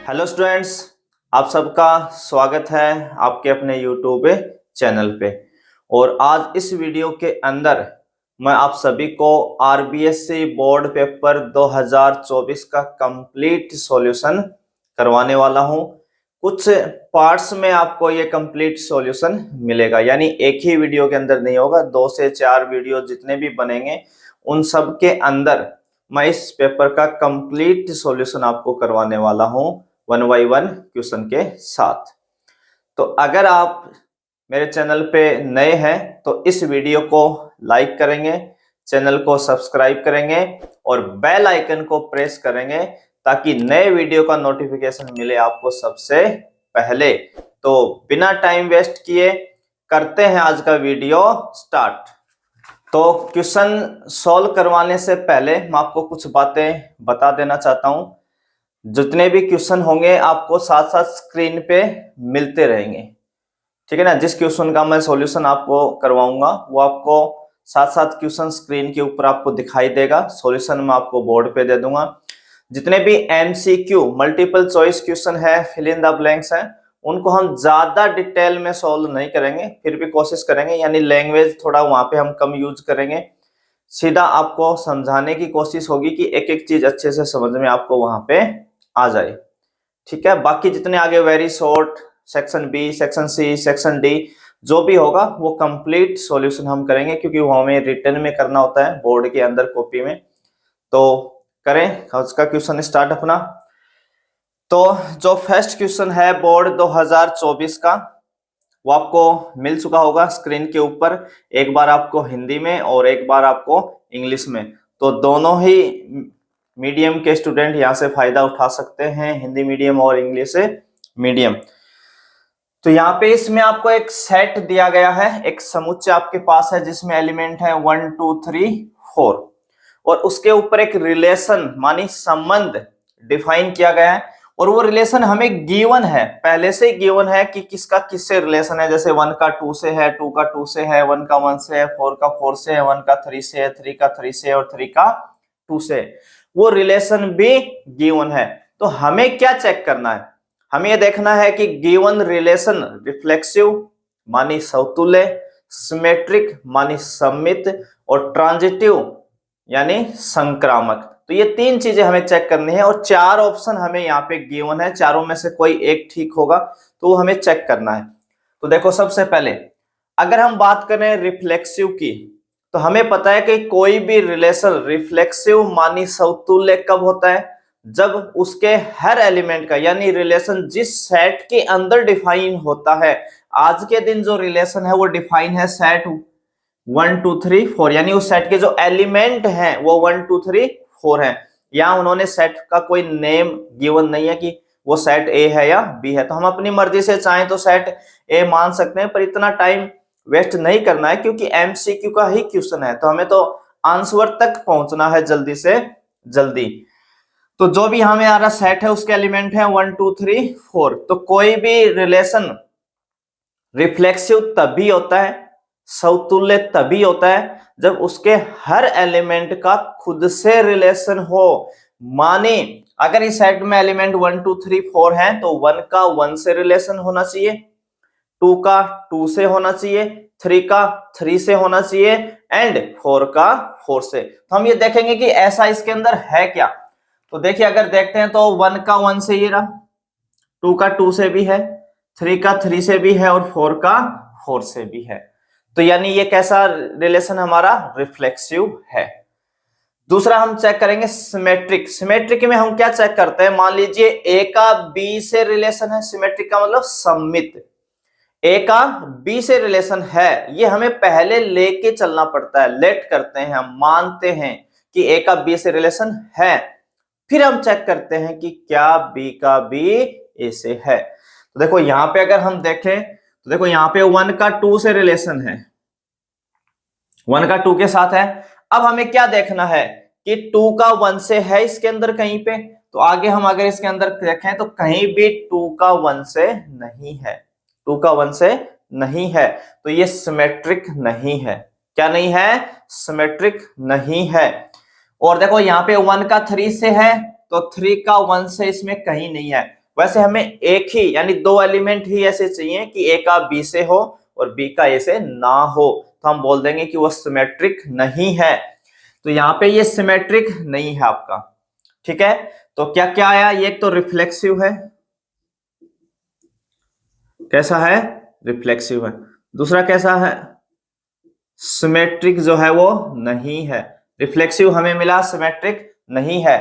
Hello students, आप सबका स्वागत है आपके अपने यूट्यूब चैनल पे। और आज इस वीडियो के अंदर मैं आप सभी को आरबीएससी बोर्ड पेपर 2024 का कंप्लीट सॉल्यूशन करवाने वाला हूं। कुछ पार्ट्स में आपको ये कंप्लीट सॉल्यूशन मिलेगा, यानी एक ही वीडियो के अंदर नहीं होगा, 2 से 4 वीडियो जितने भी बनेंगे उन सब के अंदर मैं इस पेपर का कंप्लीट सॉल्यूशन आपको करवाने वाला हूं 1 बाय 1 क्वेश्चन के साथ। तो अगर आप मेरे चैनल पे नए हैं तो इस वीडियो को लाइक करेंगे, चैनल को सब्सक्राइब करेंगे और बेल आइकन को प्रेस करेंगे ताकि नए वीडियो का नोटिफिकेशन मिले आपको सबसे पहले। तो बिना टाइम वेस्ट किए करते हैं आज का वीडियो स्टार्ट। तो क्वेश्चन सॉल्व करवाने से पहले मैं आपको कुछ बातें बता देना चाहता हूं। जितने भी क्वेश्चन होंगे आपको साथ साथ स्क्रीन पे मिलते रहेंगे, ठीक है ना। जिस क्वेश्चन का मैं सॉल्यूशन आपको करवाऊंगा वो आपको साथ साथ क्वेश्चन स्क्रीन के ऊपर आपको दिखाई देगा। सॉल्यूशन मैं आपको बोर्ड पे दे दूंगा। जितने भी एमसीक्यू मल्टीपल चॉइस क्वेश्चन है, फिल इन द ब्लैंक्स है, उनको हम ज्यादा डिटेल में सॉल्व नहीं करेंगे, फिर भी कोशिश करेंगे, यानी लैंग्वेज थोड़ा वहां पे हम कम यूज करेंगे। सीधा आपको समझाने की कोशिश होगी कि एक एक चीज अच्छे से समझ में आपको वहां पे आ जाए, ठीक है। बाकी जितने आगे very short, section B, section C, section D जो भी होगा वो कंप्लीट सॉल्यूशन हम करेंगे, क्योंकि वो हमें रिटर्न में करना होता है बोर्ड के अंदर कॉपी में। तो करें उसका क्वेश्चन स्टार्ट अपना। तो जो फर्स्ट क्वेश्चन है बोर्ड 2024 का वो आपको मिल चुका होगा स्क्रीन के ऊपर, एक बार आपको हिंदी में और एक बार आपको इंग्लिश में। तो दोनों ही मीडियम के स्टूडेंट यहाँ से फायदा उठा सकते हैं, हिंदी मीडियम और इंग्लिश मीडियम। तो यहाँ पे इसमें आपको एक सेट दिया गया है, एक समुच्चय आपके पास है जिसमें एलिमेंट है 1 2 3 4 और उसके ऊपर एक रिलेशन मानी संबंध डिफाइन किया गया है। और वो रिलेशन हमें गिवन है, पहले से ही गिवन है कि किसका किससे रिलेशन है। जैसे 1 का 2 से है, 2 का 2 से है, 1 का 1 से है, 4 का 4 से है, 1 का 3 से है, 3 का 3 से और 3 का 2 से। वो रिलेशन भी गिवन है। तो हमें क्या चेक करना है, हमें ये देखना है कि गिवन रिलेशन रिफ्लेक्सिव मानी समतुल्य, सिमेट्रिक मानी सममित और ट्रांजिटिव यानी संक्रामक। तो ये 3 चीजें हमें चेक करनी है और 4 ऑप्शन हमें यहाँ पे गिवन है, चारों में से कोई एक ठीक होगा तो वो हमें चेक करना है। तो देखो सबसे पहले अगर हम बात करें रिफ्लेक्सिव की, तो हमें पता है कि कोई भी रिलेशन रिफ्लेक्सिव मानी समतुल्य कब होता है, जब उसके हर एलिमेंट का यानी रिलेशन जिस सेट के अंदर डिफाइन होता है। आज के दिन जो रिलेशन है वो डिफाइन है सेट 1 2 3 4, यानी उस सेट के जो एलिमेंट हैं वो 1 2 3 4 है। यहाँ उन्होंने सेट का कोई नेम गिवन नहीं है कि वो सेट ए है या बी है। तो हम अपनी मर्जी से चाहें तो सेट ए मान सकते हैं, पर इतना टाइम वेस्ट नहीं करना है क्योंकि एमसीक्यू का ही क्वेश्चन है। तो हमें तो आंसर तक पहुंचना है जल्दी से जल्दी। तो जो भी हमें आ रहा सेट है उसके एलिमेंट है 1 2 3 4। तो कोई भी रिलेशन रिफ्लेक्सिव तभी होता है, समतुल्य तभी होता है जब उसके हर एलिमेंट का खुद से रिलेशन हो। माने अगर इस सेट में एलिमेंट 1 2 3 4 है तो 1 का 1 से रिलेशन होना चाहिए, 2 का 2 से होना चाहिए, 3 का 3 से होना चाहिए एंड 4 का 4 से। तो हम ये देखेंगे कि ऐसा इसके अंदर है क्या। तो देखिए अगर देखते हैं तो 1 का 1 से ये रहा, 2 का 2 से भी है, 3 का 3 से भी है और 4 का 4 से भी है। तो यानी ये कैसा रिलेशन हमारा रिफ्लेक्सिव है। दूसरा हम चेक करेंगे सिमेट्रिक। सिमेट्रिक में हम क्या चेक करते हैं, मान लीजिए ए का बी से रिलेशन है, सिमेट्रिक का मतलब सममित। ए का बी से रिलेशन है, ये हमें पहले लेके चलना पड़ता है, लेट करते हैं, हम मानते हैं कि ए का बी से रिलेशन है, फिर हम चेक करते हैं कि क्या बी का बी ए से है। तो देखो यहां पे अगर हम देखें तो देखो यहां पे 1 का 2 से रिलेशन है, 1 का 2 के साथ है। अब हमें क्या देखना है कि 2 का 1 से है इसके अंदर कहीं पे, तो आगे हम अगर इसके अंदर देखें तो कहीं भी 2 का 1 से नहीं है, 2 का 1 से नहीं है। तो ये सिमेट्रिक नहीं है। क्या नहीं है, सिमेट्रिक नहीं है। और देखो यहाँ पे 1 का 3 से है तो 3 का 1 से इसमें कहीं नहीं है। वैसे हमें एक ही यानी दो एलिमेंट ही ऐसे चाहिए कि ए का बी से हो और बी का ए से ना हो, तो हम बोल देंगे कि वो सिमेट्रिक नहीं है। तो यहाँ पे ये सिमेट्रिक नहीं है आपका। ठीक है, तो क्या क्या आया, ये एक तो रिफ्लेक्सिव है, कैसा है, रिफ्लेक्सिव है। दूसरा कैसा है, सिमेट्रिक जो है वो नहीं है। रिफ्लेक्सिव हमें मिला, सिमेट्रिक नहीं है।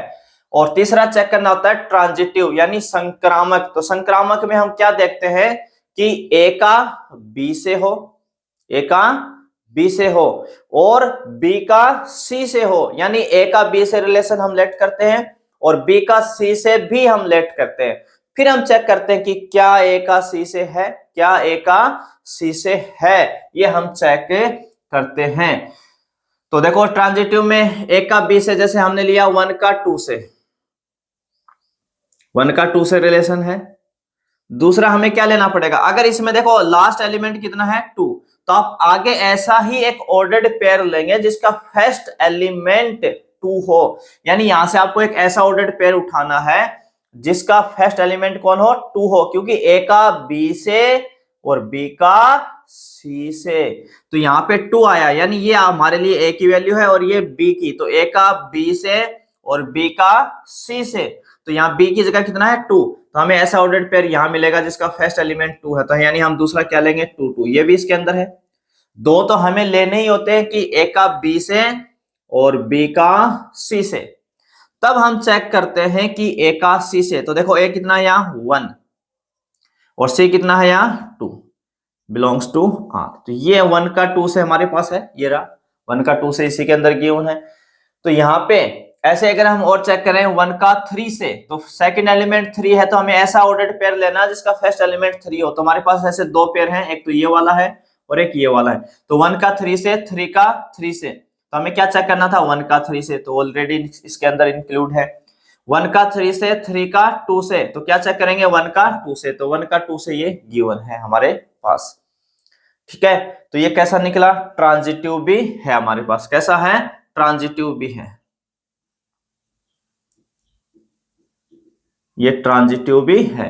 और तीसरा चेक करना होता है ट्रांजिटिव यानी संक्रामक। तो संक्रामक में हम क्या देखते हैं कि ए का बी से हो, ए का बी से हो और बी का सी से हो, यानी ए का बी से रिलेशन हम लेट करते हैं और बी का सी से भी हम लेट करते हैं। फिर हम चेक करते हैं कि क्या ए का सी से है, क्या ए का सी से है, ये हम चेक करते हैं। तो देखो ट्रांजिटिव में ए का बी से जैसे हमने लिया 1 का 2 से, 1 का 2 से रिलेशन है। दूसरा हमें क्या लेना पड़ेगा, अगर इसमें देखो लास्ट एलिमेंट कितना है 2, तो आप आगे ऐसा ही एक ऑर्डर्ड पेयर लेंगे जिसका फर्स्ट एलिमेंट 2 हो, यानी यहां से आपको एक ऐसा ऑर्डर्ड पेयर उठाना है जिसका फर्स्ट एलिमेंट कौन हो, 2 हो, क्योंकि ए का बी से और बी का सी से। तो यहाँ पे 2 आया, यानी ये हमारे लिए ए की वैल्यू है और ये बी की, तो ए का बी से और बी का सी से, तो यहाँ बी की जगह कितना है 2, तो हमें ऐसा ऑर्डर्ड पेयर यहाँ मिलेगा जिसका फर्स्ट एलिमेंट 2 है, तो यानी हम दूसरा क्या लेंगे 2 2, ये भी इसके अंदर है। दो तो हमें लेने ही होते हैं कि ए का बी से और बी का सी से। तब हम चेक करते हैं कि ए का सी से, तो देखो ए कितना है यहाँ 1 और सी कितना है यहाँ 2, बिलोंग्स टू आर। तो ये 1 का 2 से हमारे पास है, ये रहा 1 का 2 से इसी के अंदर गिवन है। तो यहाँ पे ऐसे अगर हम और चेक करें 1 का 3 से, तो सेकंड एलिमेंट 3 है, तो हमें ऐसा ऑर्डर्ड पेयर लेना है जिसका फर्स्ट एलिमेंट 3 हो। तो हमारे पास ऐसे दो पेयर हैं, एक तो ये वाला है और एक ये वाला है। तो 1 का 3 से, 3 का 3 से, तो हमें क्या चेक करना था 1 का 3 से, तो ऑलरेडी इसके अंदर इंक्लूड है। 1 का 3 से, 3 का 2 से, तो क्या चेक करेंगे 1 का 2 से, तो 1 का 2 से ये गिवन है हमारे पास। ठीक है, तो ये कैसा निकला, ट्रांजिटिव भी है हमारे पास, कैसा है, ट्रांजिटिव भी है, ये ट्रांजिटिव भी है।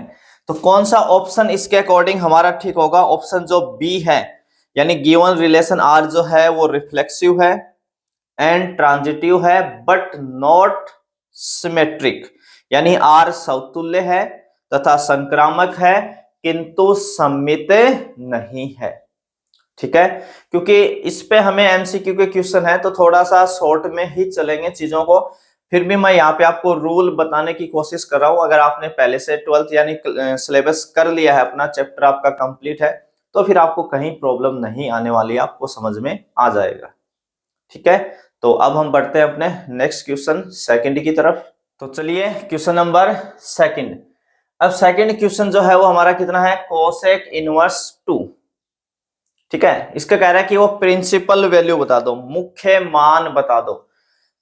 तो कौन सा ऑप्शन इसके अकॉर्डिंग हमारा ठीक होगा, ऑप्शन जो बी है, यानी गिवन रिलेशन आर जो है वो रिफ्लेक्सिव है एंड ट्रांजिटिव है बट नॉट सिमेट्रिक, यानी आर समतुल्य है तथा संक्रामक है किंतु सममित नहीं है। ठीक है, क्योंकि इस पे हमें एमसीक्यू के क्वेश्चन है तो थोड़ा सा शॉर्ट में ही चलेंगे चीजों को, फिर भी मैं यहाँ पे आपको रूल बताने की कोशिश कर रहा हूँ। अगर आपने पहले से 12th यानी सिलेबस कर लिया है, अपना चैप्टर आपका कंप्लीट है, तो फिर आपको कहीं प्रॉब्लम नहीं आने वाली है, आपको समझ में आ जाएगा। ठीक है, तो अब हम बढ़ते हैं अपने नेक्स्ट क्वेश्चन सेकंड की तरफ। तो चलिए क्वेश्चन नंबर सेकंड। अब सेकंड क्वेश्चन जो है वो हमारा कितना है, कोसेक इनवर्स 2। ठीक है, इसका कह रहा है कि वो प्रिंसिपल वैल्यू बता दो, मुख्य मान बता दो।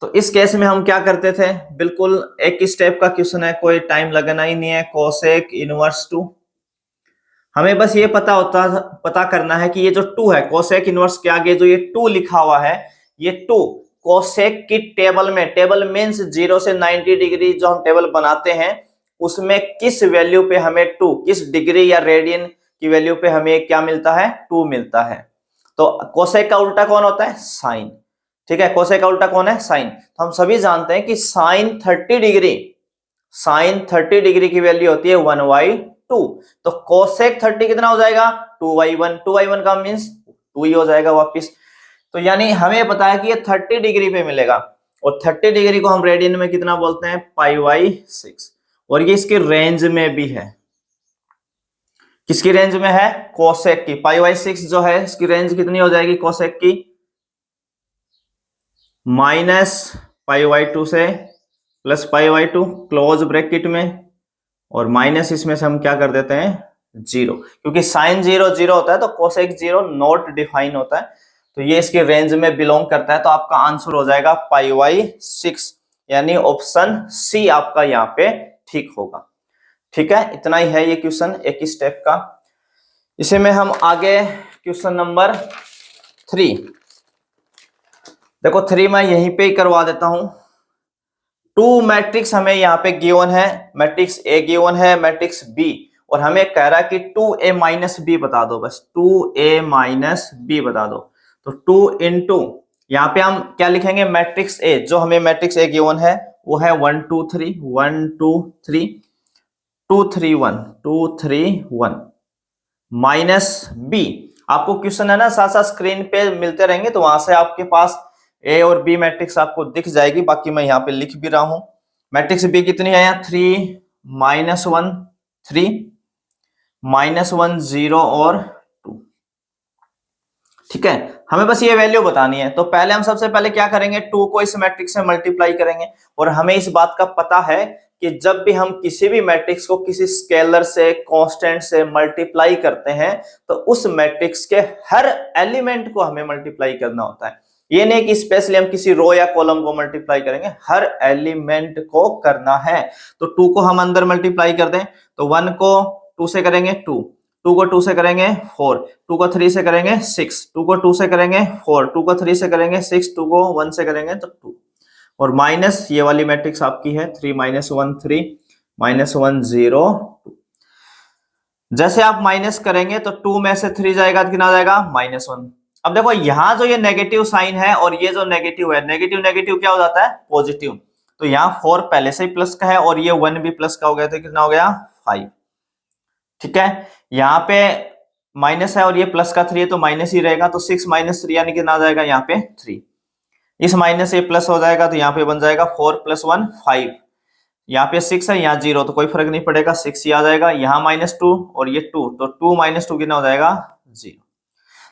तो इस केस में हम क्या करते थे, बिल्कुल एक स्टेप का क्वेश्चन है, कोई टाइम लगना ही नहीं है। कोसेक इनवर्स 2, हमें बस ये पता करना है कि ये जो 2 है कोसेक इनवर्स के आगे जो ये 2 लिखा हुआ है, ये 2 कोसेक की टेबल में, टेबल मींस 0 से 90 डिग्री जो हम टेबल बनाते हैं उसमें किस वैल्यू पे हमें 2, किस डिग्री या रेडियन की वैल्यू पे हमें क्या मिलता है, 2 मिलता है। तो कोसेक का उल्टा कौन होता है, साइन। ठीक है, कोसेक का उल्टा कौन है, साइन। तो हम सभी जानते हैं कि साइन 30 डिग्री, साइन 30 डिग्री की वैल्यू होती है 1/2। तो कोसेक 30 कितना हो जाएगा, 2/1। 2/1 का मींस 2 ही हो जाएगा वापिस। तो यानी हमें पता है कि ये 30 डिग्री पे मिलेगा और 30 डिग्री को हम रेडियन में कितना बोलते हैं, π/6, और ये इसकी रेंज में भी है। किसकी रेंज में है, कोसेक की। π/6 जो है इसकी रेंज कितनी हो जाएगी कोसेक की, -π/2 से +π/2 क्लोज ब्रैकेट में, और माइनस इसमें से हम क्या कर देते हैं 0, क्योंकि साइन 0 0 होता है तो कोसेक 0 नॉट डिफाइन होता है। तो ये इसके रेंज में बिलोंग करता है, तो आपका आंसर हो जाएगा π/6, यानी ऑप्शन सी आपका यहाँ पे ठीक होगा। ठीक है, इतना ही है ये क्वेश्चन एक ही स्टेप का। इसे में हम आगे क्वेश्चन नंबर 3, देखो 3 मैं यहीं पे ही करवा देता हूं। टू मैट्रिक्स हमें यहाँ पे गिवन है, मैट्रिक्स ए गिवन है, मैट्रिक्स बी, और हमें कह रहा है कि 2a-b बता दो, बस 2a-b बता दो। तो 2 इंटू यहाँ पे हम क्या लिखेंगे, मैट्रिक्स ए, जो हमें मैट्रिक्स ए गिवन है वो है 1 2 3 1 2 3 2 3 1 2 3 1 माइनस बी। आपको क्वेश्चन है ना साथ साथ स्क्रीन पे मिलते रहेंगे, तो वहां से आपके पास ए और बी मैट्रिक्स आपको दिख जाएगी, बाकी मैं यहाँ पे लिख भी रहा हूं। मैट्रिक्स बी कितनी है यहाँ, 3 -1 3 -1 0 और 2। ठीक है, हमें बस ये वैल्यू बतानी है। तो पहले हम सबसे पहले क्या करेंगे, 2 को इस मैट्रिक्स से मल्टीप्लाई करेंगे, और हमें इस बात का पता है कि जब भी हम किसी भी मैट्रिक्स को किसी स्केलर से, कांस्टेंट से मल्टीप्लाई करते हैं तो उस मैट्रिक्स के हर एलिमेंट को हमें मल्टीप्लाई करना होता है। ये नहीं कि स्पेशली हम किसी रो या कॉलम को मल्टीप्लाई करेंगे, हर एलिमेंट को करना है। तो 2 को हम अंदर मल्टीप्लाई कर दें, तो 1 को 2 से करेंगे 2, 2 को 2 से करेंगे 4, 2 को 3 से करेंगे 6, 2 को 2 से करेंगे 4, 2 को 3 से करेंगे 6, 2 को 1 से करेंगे तो 2, और माइनस ये वाली मैट्रिक्स आपकी है 3 -1 3 -1 0 2। जैसे आप माइनस करेंगे तो 2 में से 3 जाएगा तो कितना जाएगा, -1। अब देखो यहाँ जो ये नेगेटिव साइन है और ये जो नेगेटिव है, नेगेटिव नेगेटिव क्या हो जाता है, पॉजिटिव। तो यहाँ 4 पहले से ही प्लस का है और ये 1 भी प्लस का हो गया, तो कितना हो गया 5। ठीक है, यहाँ पे माइनस है और ये प्लस का 3 है तो माइनस ही रहेगा, तो 6 - 3 यानी कितना आ जाएगा यहाँ पे 3। इस माइनस से प्लस हो जाएगा तो यहाँ पे बन जाएगा 4 + 1 5। यहाँ पे 6 है, यहाँ 0, तो कोई फर्क नहीं पड़ेगा, 6 ही आ जाएगा। यहाँ -2 और ये 2, तो 2 - 2 कितना हो जाएगा 0।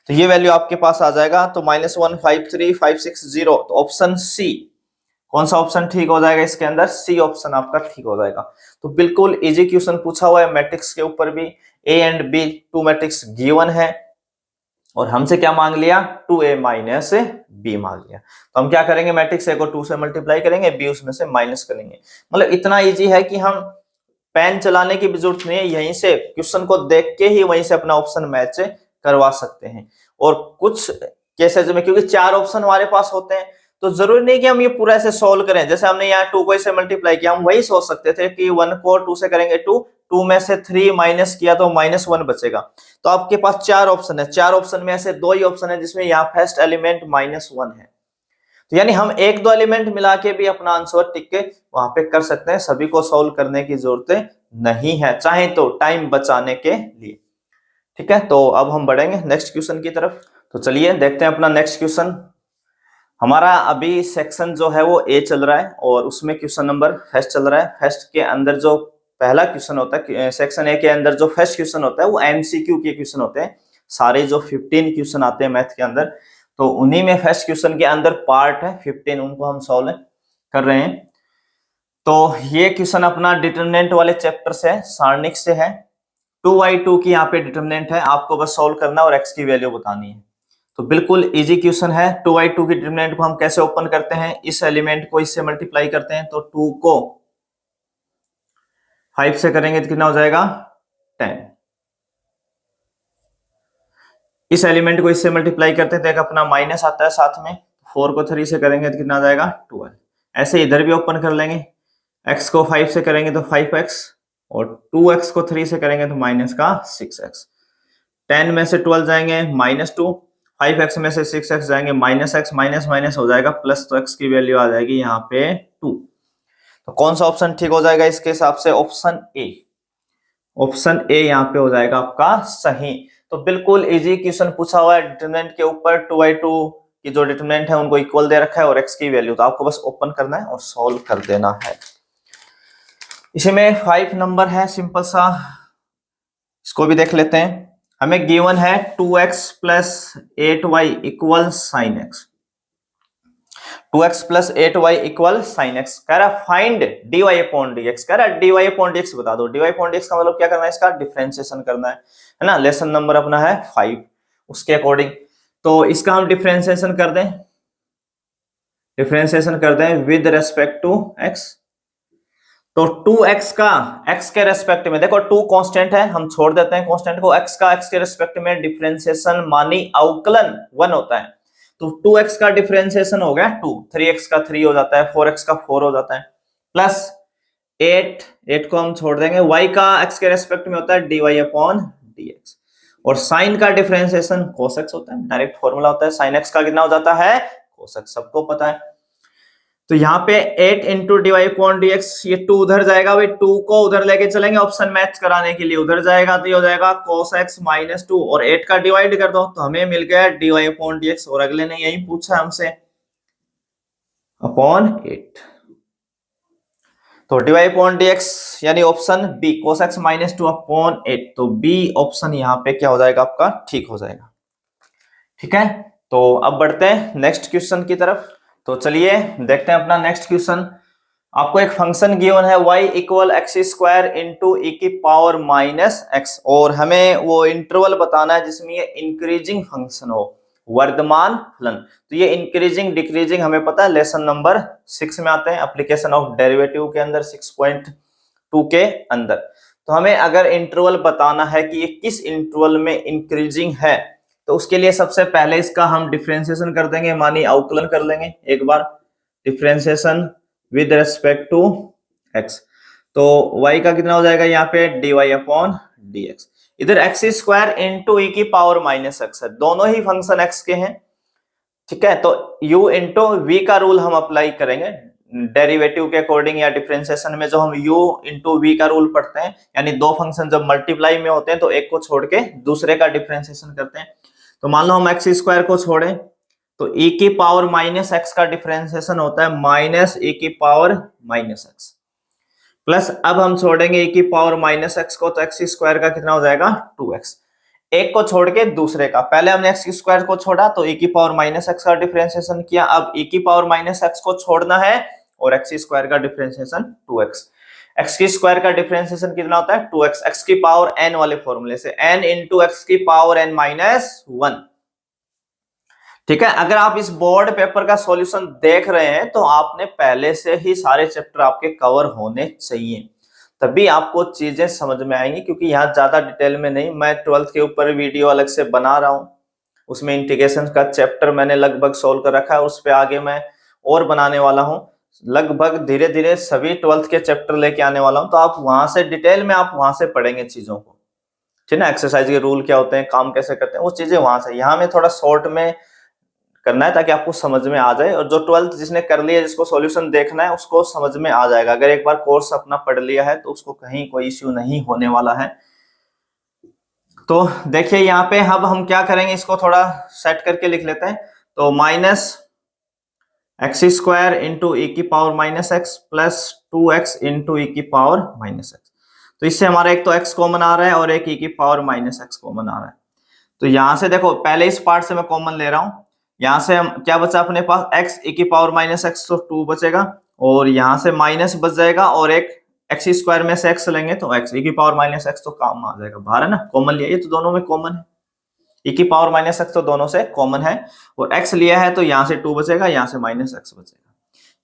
तो ये वैल्यू आपके पास आ जाएगा। तो -1 5 3 5 6 0, तो ऑप्शन सी, कौन सा ऑप्शन ठीक हो जाएगा इसके अंदर, सी ऑप्शन आपका ठीक हो जाएगा। तो बिल्कुल इजी क्वेश्चन पूछा हुआ है मैट्रिक्स के ऊपर भी, A and B 2 matrix given है और हमसे क्या मांग लिया, 2a - b मांग लिया। तो हम क्या करेंगे, मैट्रिक्स ए को 2 से मल्टीप्लाई करेंगे, बी उसमें से माइनस करेंगे। मतलब इतना इजी है कि हम पेन चलाने की भी जरूरत नहीं है, यहीं से क्वेश्चन को देख के ही वहीं से अपना ऑप्शन मैच करवा सकते हैं। और कुछ केसेस में क्योंकि 4 ऑप्शन हमारे पास होते हैं तो जरूरी नहीं कि हम ये पूरा ऐसे सोल्व करें। जैसे हमने यहाँ 2 को इसे मल्टीप्लाई किया, हम वही सोच सकते थे कि 1 को 2 से करेंगे 2, 2 में से 3 माइनस किया तो -1 बचेगा। तो आपके पास 4 ऑप्शन है, 4 ऑप्शन में ऐसे 2 ही ऑप्शन है जिसमें यहाँ फर्स्ट एलिमेंट -1 है। तो यानी हम 1-2 एलिमेंट मिला के भी अपना आंसर टिक के वहां पे कर सकते हैं, सभी को सोल्व करने की जरूरत नहीं है, चाहे तो टाइम बचाने के लिए। ठीक है, तो अब हम बढ़ेंगे नेक्स्ट क्वेश्चन की तरफ। तो चलिए देखते हैं अपना नेक्स्ट क्वेश्चन। हमारा अभी सेक्शन जो है वो ए चल रहा है और उसमें क्वेश्चन नंबर फर्स्ट चल रहा है। फर्स्ट के अंदर जो पहला क्वेश्चन होता है, सेक्शन ए के अंदर जो फर्स्ट क्वेश्चन होता है वो एमसीक्यू के क्वेश्चन होते हैं। सारे जो 15 क्वेश्चन आते हैं मैथ के अंदर, तो उन्हीं में फर्स्ट क्वेश्चन के अंदर पार्ट है 15, उनको हम सॉल्व कर रहे हैं। तो ये क्वेश्चन अपना डिटरमिनेंट वाले चैप्टर से है, सारणिक से है। 2/2 की यहाँ पे डिटरमिनेंट है, आपको बस सॉल्व करना और एक्स की वैल्यू बतानी है। तो बिल्कुल इजी क्वेश्चन है। 2/2 की डिटरमिनेंट को हम कैसे ओपन करते हैं, इस एलिमेंट को इससे मल्टीप्लाई करते हैं, तो 2 को 5 से करेंगे तो कितना हो जाएगा 10। इस एलिमेंट को इससे मल्टीप्लाई करते हैं तो एक अपना माइनस आता है साथ में, 4 को 3 से करेंगे तो कितना आ जाएगा 12। ऐसे इधर भी ओपन कर लेंगे, x को 5 से करेंगे तो 5x और 2x को 3 से करेंगे तो -6x। 10 में से 12 जाएंगे -2, 5x में से 6x जाएंगे -x, माइनस माइनस हो जाएगा प्लस, तो x की वैल्यू आ जाएगी यहाँ पे 2। तो कौन सा ऑप्शन ठीक हो जाएगा इसके हिसाब से, ऑप्शन ए। ऑप्शन ए यहाँ पे हो जाएगा आपका सही। तो बिल्कुल इजी क्वेश्चन पूछा हुआ है डिटरमिनेंट के ऊपर। 2/2 की जो डिटरमिनेंट है उनको इक्वल दे रखा है और x की वैल्यू, तो आपको बस ओपन करना है और सॉल्व कर देना है। इसमें 5 नंबर है सिंपल सा, इसको भी देख लेते हैं। हमें गिवन है 2x + 8y = sin x। 2x + 8y = sin x। कह रहा फाइंड dy/dx, कह रहा dy/dx बता दो। dy/dx का मतलब क्या करना है, इसका डिफरेंशिएशन करना है ना। लेसन नंबर अपना है 5, उसके अकॉर्डिंग तो इसका हम डिफरेंशिएशन कर दें, डिफरेंशिएशन कर दें विद रेस्पेक्ट टू x। तो 2x का x के रेस्पेक्ट में, देखो 2 कांस्टेंट है, हम छोड़ देते हैं कांस्टेंट को, x का x के रेस्पेक्ट में डिफरेंशिएशन मानी अवकलन 1 होता है। तो 2x का डिफरेंशिएशन हो गया 2, 3x का 3 हो जाता है, 4x का 4 हो जाता है। प्लस 8 को हम छोड़ देंगे, y का x के रेस्पेक्ट में होता है dy अपॉन dx, और साइन का डिफरेंशिएशन cos x होता है, डायरेक्ट फॉर्मूला होता है, साइन x का कितना हो जाता है cos x, सबको पता है। तो यहाँ पे 8 इंटू dy अपॉन dx, ये 2 उधर जाएगा भाई, 2 को उधर लेके चलेंगे ऑप्शन मैच कराने के लिए, उधर जाएगा तो ये हो जाएगा cos x माइनस 2, और 8 का डिवाइड कर दो तो हमें मिल गया dy अपॉन dx, और अगले ने यही पूछा हमसे अपॉन 8। तो dy अपॉन dx यानी option B cos x minus 2 upon 8, तो बी ऑप्शन यहाँ पे क्या हो जाएगा आपका, ठीक हो जाएगा। ठीक है, तो अब बढ़ते हैं नेक्स्ट क्वेश्चन की तरफ। तो चलिए देखते हैं अपना नेक्स्ट क्वेश्चन। आपको एक फंक्शन गिवन है y equal x square into e की पावर माइनस एक्स, और हमें वो इंटरवल बताना है जिसमें ये इंक्रीजिंग फंक्शन हो, वर्धमान फलन। तो ये इंक्रीजिंग डिक्रीजिंग हमें पता है, लेसन नंबर 6 में आते हैं, एप्लीकेशन ऑफ डेरिवेटिव के अंदर 6.2 के अंदर। तो हमें अगर इंटरवल बताना है कि ये किस इंटरवल में इंक्रीजिंग है, तो उसके लिए सबसे पहले इसका हम डिफरेंशिएशन कर देंगे, मानी अवकलन कर लेंगे एक बार, differentiation with respect to x। तो y का कितना हो जाएगा यहाँ पे dy अपॉन dx, इधर एक्स स्क्वायर इंटू ई की पावर माइनस एक्स है, दोनों ही फंक्शन x के हैं। ठीक है, तो u इंटू v का रूल हम अप्लाई करेंगे डेरिवेटिव के अकॉर्डिंग, या डिफरेंशिएशन में जो हम u इंटू v का रूल पढ़ते हैं, यानी दो फंक्शन जब मल्टीप्लाई में होते हैं तो एक को छोड़ के दूसरे का डिफरेंशिएशन करते हैं। तो मान लो हम एक्स स्क्वायर को छोड़ें तो e की पावर माइनस एक्स का डिफरेंशिएशन होता है माइनस e की पावर माइनस एक्स, प्लस अब हम छोड़ेंगे e की पावर माइनस एक्स को, तो एक्स स्क्वायर का कितना हो जाएगा 2x, एक को छोड़ के दूसरे का, पहले हमने एक्स स्क्वायर को छोड़ा तो e की पावर माइनस एक्स का डिफरेंशिएशन किया, अब e की पावर माइनस एक्स को छोड़ना है और एक्स स्क्वायर का डिफरेंशिएशन 2x। एक्स की स्क्वायर का डिफरेंशिएशन कितना होता है 2x, एक्स की पावर n वाले फॉर्मूले से, n इंटू एक्स की पावर n माइनस 1। ठीक है, अगर आप इस बोर्ड पेपर का सॉल्यूशन देख रहे हैं तो आपने पहले से ही सारे चैप्टर आपके कवर होने चाहिए, तभी आपको चीजें समझ में आएंगी, क्योंकि यहाँ ज्यादा डिटेल में नहीं, मैं 12th के ऊपर वीडियो अलग से बना रहा हूँ, उसमें इंटीग्रेशन का चैप्टर मैंने लगभग सोल्व कर रखा है, उस पर आगे मैं और बनाने वाला हूँ, लगभग धीरे धीरे सभी 12th के चैप्टर लेके आने वाला हूँ, तो आप वहां से डिटेल में आप वहां से पढ़ेंगे चीजों को। ठीक है ना, एक्सरसाइज के रूल क्या होते हैं, काम कैसे करते हैं, वो चीजें वहां से, यहाँ में थोड़ा शॉर्ट में करना है ताकि आपको समझ में आ जाए, और जो 12th जिसने कर लिया, जिसको सॉल्यूशन देखना है उसको समझ में आ जाएगा। अगर एक बार कोर्स अपना पढ़ लिया है तो उसको कहीं कोई इश्यू नहीं होने वाला है। तो देखिए यहाँ पे अब हम क्या करेंगे, इसको थोड़ा सेट करके लिख लेते हैं। तो minus x square into e की power minus x plus 2x into e की पावर माइनस एक्स, तो इससे हमारा एक तो x कॉमन आ रहा है और एक ई की पावर माइनस एक्स कॉमन आ रहा है। तो यहां से देखो, पहले इस पार्ट से मैं कॉमन ले रहा हूं, यहां से हम क्या बचा अपने पास x e की पावर माइनस एक्स, तो 2 बचेगा, और यहां से माइनस बच जाएगा, और एक एक्स स्क्वायर में से x लेंगे तो x e की पावर माइनस एक्स तो काम आ जाएगा, बाहर है ना, कॉमन लिया, ये तो दोनों में कॉमन है, e की पावर माइनस एक्स तो दोनों से कॉमन है, और x लिया है तो यहां से 2 बचेगा, यहां से माइनस एक्स बचेगा,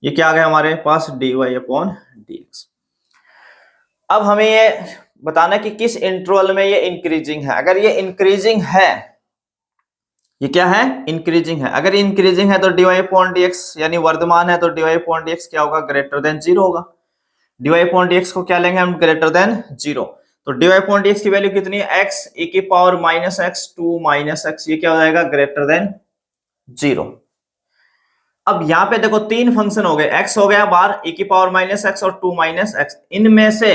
ये क्या आ गया हमारे पास dy अपॉन dx। अब हमें ये बताना कि किस इंटरवल में ये इंक्रीजिंग है। अगर ये इंक्रीजिंग है, ये क्या है इंक्रीजिंग है, अगर इंक्रीजिंग है तो dy अपॉन dx यानी वर्धमान है, तो dy अपॉन dx क्या होगा, ग्रेटर देन 0 होगा। dy अपॉन dx को क्या लेंगे हम, ग्रेटर देन 0। तो dy अपॉन dx की वैल्यू कितनी है, x e की power minus x 2 minus x, ये क्या हो जाएगा ग्रेटर देन 0। अब यहाँ पे देखो तीन फंक्शन हो गए, x हो गया बाहर, e की पावर माइनस एक्स और 2 माइनस एक्स, इनमें से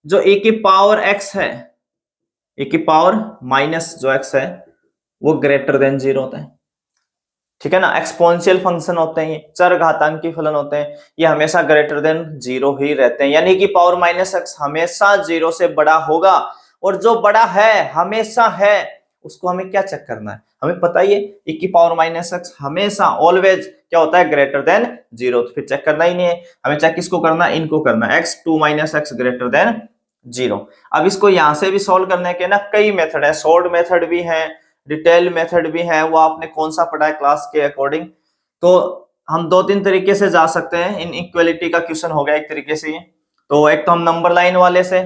जो e की पावर x है, e की पावर माइनस जो x है वो ग्रेटर देन 0 होता है। ठीक है ना, एक्सपोनेंशियल फंक्शन होते हैं, ये चरघातांकी फलन होते हैं, ये हमेशा ग्रेटर देन 0 ही रहते हैं, यानी कि पावर माइनस एक्स हमेशा 0 से बड़ा होगा, और जो बड़ा है हमेशा है उसको हमें क्या चेक करना है, हमें पता ही है e की पावर माइनस एक्स हमेशा ऑलवेज क्या होता है ग्रेटर देन 0, तो फिर चेक करना ही नहीं है, हमें चेक किसको करना है, इनको करना है, x 2 minus x greater than 0। अब इसको यहां से भी सॉल्व करने के ना कई मेथड है, शॉर्ट मेथड भी है, डिटेल मेथड भी है, वो आपने कौन सा पढ़ा है क्लास के अकॉर्डिंग। तो हम 2-3 तरीके से जा सकते हैं, इन इक्वलिटी का क्वेश्चन हो गया एक तरीके से ये, तो एक तो हम नंबर लाइन वाले से,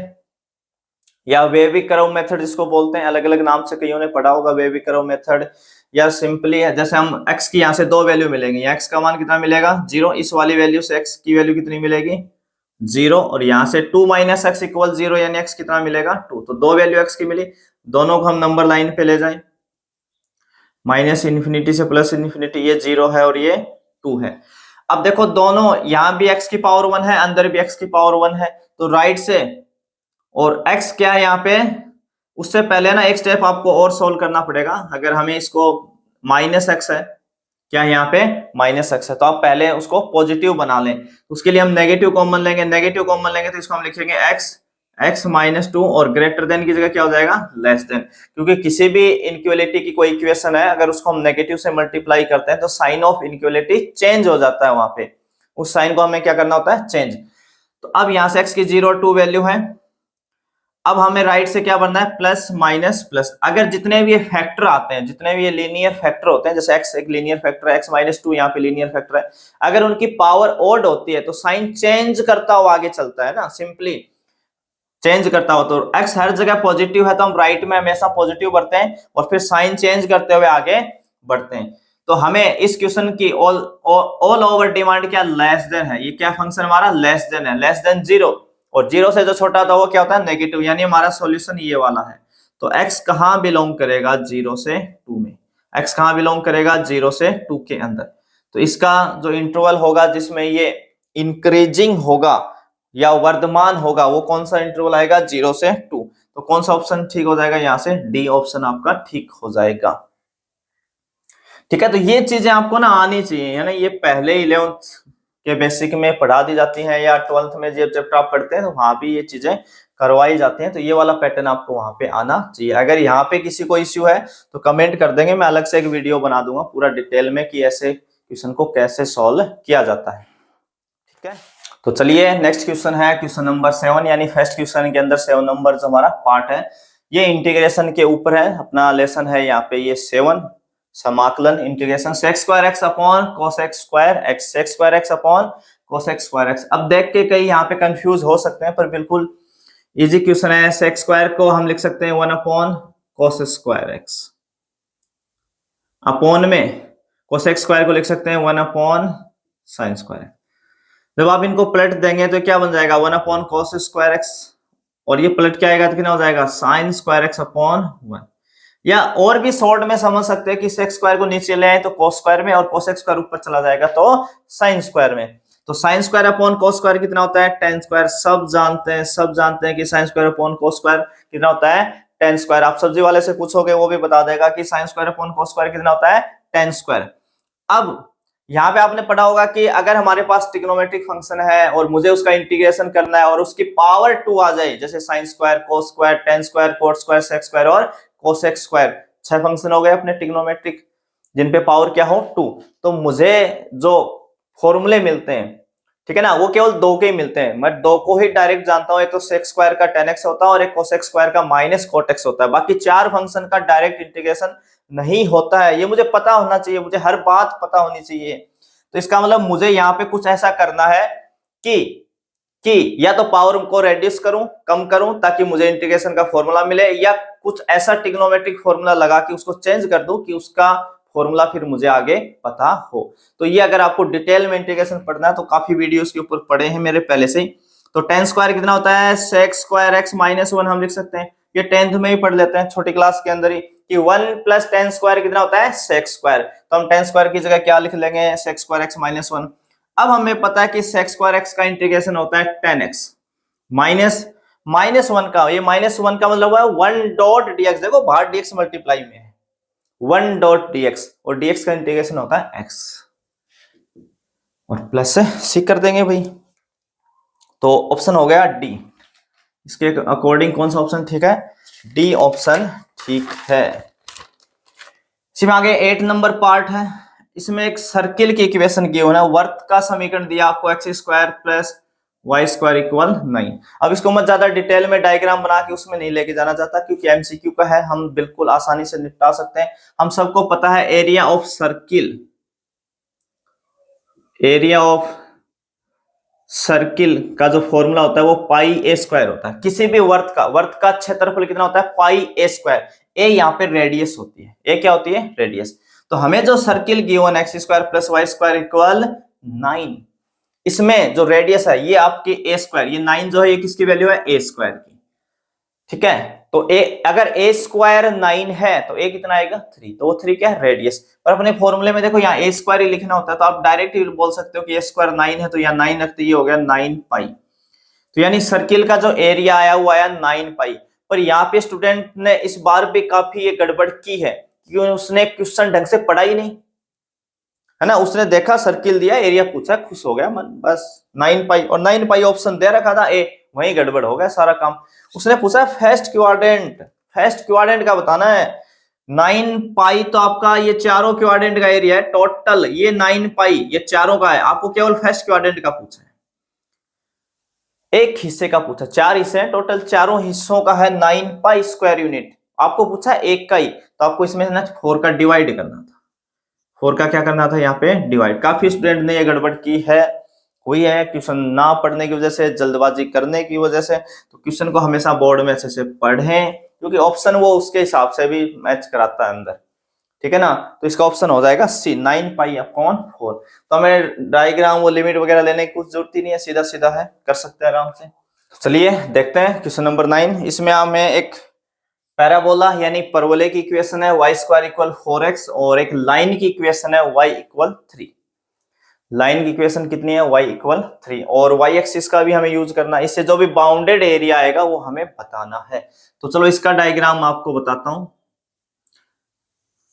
या वेवी कर्व मेथड जिसको बोलते हैं, अलग अलग नाम से कईयों ने पढ़ा होगा, वेवी कर्व मेथड, या सिंपली है जैसे हम x की यहाँ से 2 वैल्यू मिलेंगी, x का मान कितना मिलेगा 0, इस वाली वैल्यू से x की वैल्यू कितनी मिलेगी 0 और यहां से 2 माइनस एक्स इक्वल 0 यानी एक्स कितना मिलेगा 2। तो दो वैल्यू एक्स की मिली, दोनों को हम नंबर लाइन पे ले जाएं, माइनस इन्फिनिटी से प्लस इन्फिनिटी, ये 0 है और ये 2 है। अब देखो दोनों यहां भी x की पावर 1 है, अंदर भी x की पावर 1 है, तो राइट से, और x क्या है यहाँ पे, उससे पहले ना एक स्टेप आपको और सोल्व करना पड़ेगा। अगर हमें इसको माइनस एक्स है, क्या यहाँ पे माइनस एक्स है, तो आप पहले उसको पॉजिटिव बना लें। उसके लिए हम नेगेटिव कॉमन लेंगे, नेगेटिव कॉमन लेंगे तो इसको हम लिखेंगे एक्स, एक्स माइनस 2 और ग्रेटर देन की जगह क्या हो जाएगा लेस देन, क्योंकि किसी भी इनक्वलिटी की कोई इक्वेशन है अगर उसको हम नेगेटिव से मल्टीप्लाई करते हैं तो साइन ऑफ इनक्वलिटी चेंज हो जाता है, वहां पे उस साइन को हमें क्या करना होता है चेंज। तो अब यहां से एक्स की 0 और 2 वैल्यू है, अब हमें राइट से क्या बनना है प्लस माइनस प्लस। अगर जितने भी ये फैक्टर आते हैं, जितने भी ये लीनियर फैक्टर होते हैं, जैसे एक्स एक लीनियर फैक्टर है, एक्स माइनस 2 यहाँ पे लीनियर फैक्टर है, अगर उनकी पावर ओड होती है तो साइन चेंज करता हुआ आगे चलता है ना, सिंपली चेंज करता हो। तो एक्स हर जगह पॉजिटिव है तो हम राइट में हमेशा पॉजिटिव बढ़ते हैं और फिर साइन चेंज करते हुए आगे बढ़ते हैं। तो हमें इस क्वेश्चन की ऑल ओवर डिमांड क्या लेस देन है, ये क्या फंक्शन हमारा लेस देन है, लेस देन 0, और 0 से जो छोटा होता है वो क्या होता है नेगेटिव, यानी हमारा सॉल्यूशन ये वाला है। तो x कहां बिलोंग करेगा 0 से 2 में, x कहां बिलोंग करेगा 0 से 2 के अंदर। तो इसका जो इंटरवल होगा जिसमें ये इंक्रीजिंग होगा या वर्धमान होगा वो कौन सा इंटरवल आएगा 0 से 2। तो कौन सा ऑप्शन ठीक हो जाएगा, यहां से डी ऑप्शन आपका ठीक हो जाएगा। ठीक है, तो ये चीजें आपको ना आनी चाहिए, है ना, ये पहले 11th के बेसिक में पढ़ा दी जाती हैं या 12th में जब चैप्टर आप पढ़ते हैं तो वहां भी ये चीजें करवाई जाती हैं। तो ये वाला पैटर्न आपको वहां पे आना चाहिए। अगर यहाँ पे किसी को इश्यू है तो कमेंट कर देंगे, मैं अलग से एक वीडियो बना दूंगा पूरा डिटेल में कि ऐसे क्वेश्चन को कैसे सॉल्व किया जाता है। ठीक है, तो चलिए नेक्स्ट क्वेश्चन है क्वेश्चन नंबर 7, यानी फर्स्ट क्वेश्चन के अंदर 7 नंबर जो हमारा पार्ट है ये इंटीग्रेशन के ऊपर है, अपना लेसन है यहाँ पे ये 7, समाकलन integration sec square x upon cos x square x, sec square x upon cos x square x. अब देख के कई यहाँ पे कंफ्यूज हो सकते हैं पर बिल्कुल इजी क्वेश्चन है। sec स्क्वायर को हम लिख सकते हैं 1 upon cos square x, upon में cos x स्क्वायर को लिख सकते हैं 1 अपॉन sin स्क्वायर। जब आप इनको पलट देंगे तो क्या बन जाएगा 1 अपॉन cos स्क्वायर एक्स, और ये पलट क्या आएगा तो कितना हो जाएगा sin स्क्वायर एक्स अपॉन 1। या और भी शॉर्ट में समझ सकते हैं कि सेक्स स्क्वायर को नीचे ले आए तो cos स्क्वायर में, और cos x स्क्वायर ऊपर चला जाएगा तो sin स्क्वायर में। तो sin square upon cos square कितना होता है tan स्क्वायर, सब जानते हैं कि sin square upon cos square कितना होता है tan स्क्वायर। आप सब्जी वाले से पूछोगे वो भी बता देगा कि sin square upon cos square कितना होता है tan स्क्वायर। अब यहाँ पे आपने पढ़ा होगा कि अगर हमारे पास ट्रिग्नोमेट्रिक फंक्शन है और मुझे उसका इंटीग्रेशन करना है और उसकी पावर 2 आ जाए, जैसे sin square, cos square, tan square, cot square, sec square और cos x स्क्वायर, 6 फंक्शन हो गए अपने ट्रिग्नोमेट्रिक जिन पे पावर क्या हो 2, तो मुझे जो फॉर्मूले मिलते हैं, ठीक है ना, वो केवल 2 के ही मिलते हैं। मैं 2 को ही डायरेक्ट जानता हूं, एक तो sec स्क्वायर का tan x होता है और एक cos x स्क्वायर का माइनस cot x होता है। बाकी 4 फंक्शन का डायरेक्ट इंटीग्रेशन नहीं होता है, ये मुझे पता होना चाहिए, मुझे हर बात पता होनी चाहिए। तो इसका मतलब मुझे यहाँ पे कुछ ऐसा करना है कि या तो पावर को रेड्यूस करूं, कम करूं ताकि मुझे इंटीग्रेशन का फॉर्मूला मिले, या कुछ ऐसा ट्रिग्नोमेट्रिक फॉर्मूला लगा के उसको चेंज कर दूं कि उसका फॉर्मूला फिर मुझे आगे पता हो। तो ये अगर आपको डिटेल में इंटीग्रेशन पढ़ना है तो काफी वीडियोस के ऊपर पढ़े हैं मेरे पहले से ही। तो tan स्क्वायर कितना होता है sec स्क्वायर x माइनस 1 हम लिख सकते हैं, ये 10th में ही पढ़ लेते हैं छोटी क्लास के अंदर ही कि 1 प्लस tan स्क्वायर कितना होता है sec स्क्वायर। तो हम tan स्क्वायर की जगह क्या लिख लेंगे sec स्क्वायर x माइनस 1। अब हमें पता है कि sec स्क्वायर x का इंटीग्रेशन होता है tan x माइनस 1 का, ये माइनस 1 का मतलब है 1 डॉट dx, देखो बाहर dx मल्टीप्लाई में है 1 डॉट dx, और dx का इंटीग्रेशन होता है x, और प्लस से सी कर देंगे भाई। तो ऑप्शन हो गया डी, इसके अकॉर्डिंग कौन सा ऑप्शन ठीक है, डी ऑप्शन ठीक है। इसमें आगे 8 नंबर पार्ट है, इसमें एक सर्किल की इक्वेशन गिवन है, वर्त का समीकरण दिया आपको x square plus y square equal 9। अब इसको मैं ज्यादा डिटेल में डायग्राम बना के उसमें नहीं लेके जाना चाहता क्योंकि एमसीक्यू का है, हम बिल्कुल आसानी से निपटा सकते हैं। हम सबको पता है area of circle, area of circle का जो फॉर्मूला होता है वो पाई ए स्क्वायर होता है। किसी भी वर्त का क्षेत्रफल कितना होता है पाई ए स्क्वायर, ए यहाँ पे रेडियस होती है, ए क्या होती है रेडियस। तो हमें जो circle given x square plus y square equal 9, इसमें जो रेडियस है ये आपकी ए स्क्वायर, ये 9 जो है ये किसकी वैल्यू है, ए स्क्वायर की। ठीक है, तो ए अगर ए स्क्वायर 9 है तो ए कितना आएगा 3, तो वो 3 क्या है रेडियस। पर अपने फॉर्मूले में देखो यहाँ ए स्क्वायर ही लिखना होता है, तो आप डायरेक्ट ही बोल सकते हो कि ए स्क्वायर 9 है तो यहाँ 9 रखते, ये हो गया 9 पाई। तो यानी सर्किल का जो एरिया आया वो आया 9 पाई। पर यहाँ पे स्टूडेंट ने इस बार भी काफी ये गड़बड़ की है, क्योंकि उसने क्वेश्चन ढंग से पढ़ा ही नहीं है ना। उसने देखा सर्किल दिया, एरिया पूछा, खुश हो गया मन, बस 9 पाई, और 9 पाई ऑप्शन दे रखा था ए, वहीं गड़बड़ हो गया सारा काम। उसने पूछा फर्स्ट क्वाड्रेंट, फर्स्ट क्वाड्रेंट का बताना है। 9 पाई तो आपका ये चारों क्वाड्रेंट का एरिया है टोटल, ये 9 पाई ये चारों का है, आपको केवल फर्स्ट क्वाड्रेंट का पूछा है, एक हिस्से का पूछा, 4 हिस्से हैं टोटल, चारों हिस्सों का है 9 पाई स्क्वायर यूनिट। आपको पूछा एक का ही, तो आपको इसमें ना 4 का डिवाइड करना था, 4 का क्या करना था यहाँ पे डिवाइड। काफी स्टूडेंट ने ये गड़बड़ की है, हुई है क्वेश्चन ना पढ़ने की वजह से, जल्दबाजी करने की वजह से। तो क्वेश्चन को हमेशा बोर्ड में अच्छे से पढ़ें, क्योंकि ऑप्शन वो उसके हिसाब से भी मैच कराता है अंदर। ठीक है ना, तो इसका ऑप्शन हो जाएगा सी, 9 पाई अपॉन 4। तो हमें डायग्राम वो लिमिट वगैरह लेने की कुछ जरूरत ही नहीं है, सीधा सीधा है, कर सकते हैं आराम से। चलिए देखते हैं क्वेश्चन नंबर 9। इसमें हमें एक पैराबोला यानी परवलय की इक्वेशन है y स्क्वायर इक्वल 4x, और एक लाइन की इक्वेशन है y इक्वल 3। लाइन की इक्वेशन कितनी है, y इक्वल 3, और y एक्सिस का भी हमें यूज करना है। इससे जो भी बाउंडेड एरिया आएगा वो हमें बताना है। तो चलो इसका डायग्राम आपको बताता हूं।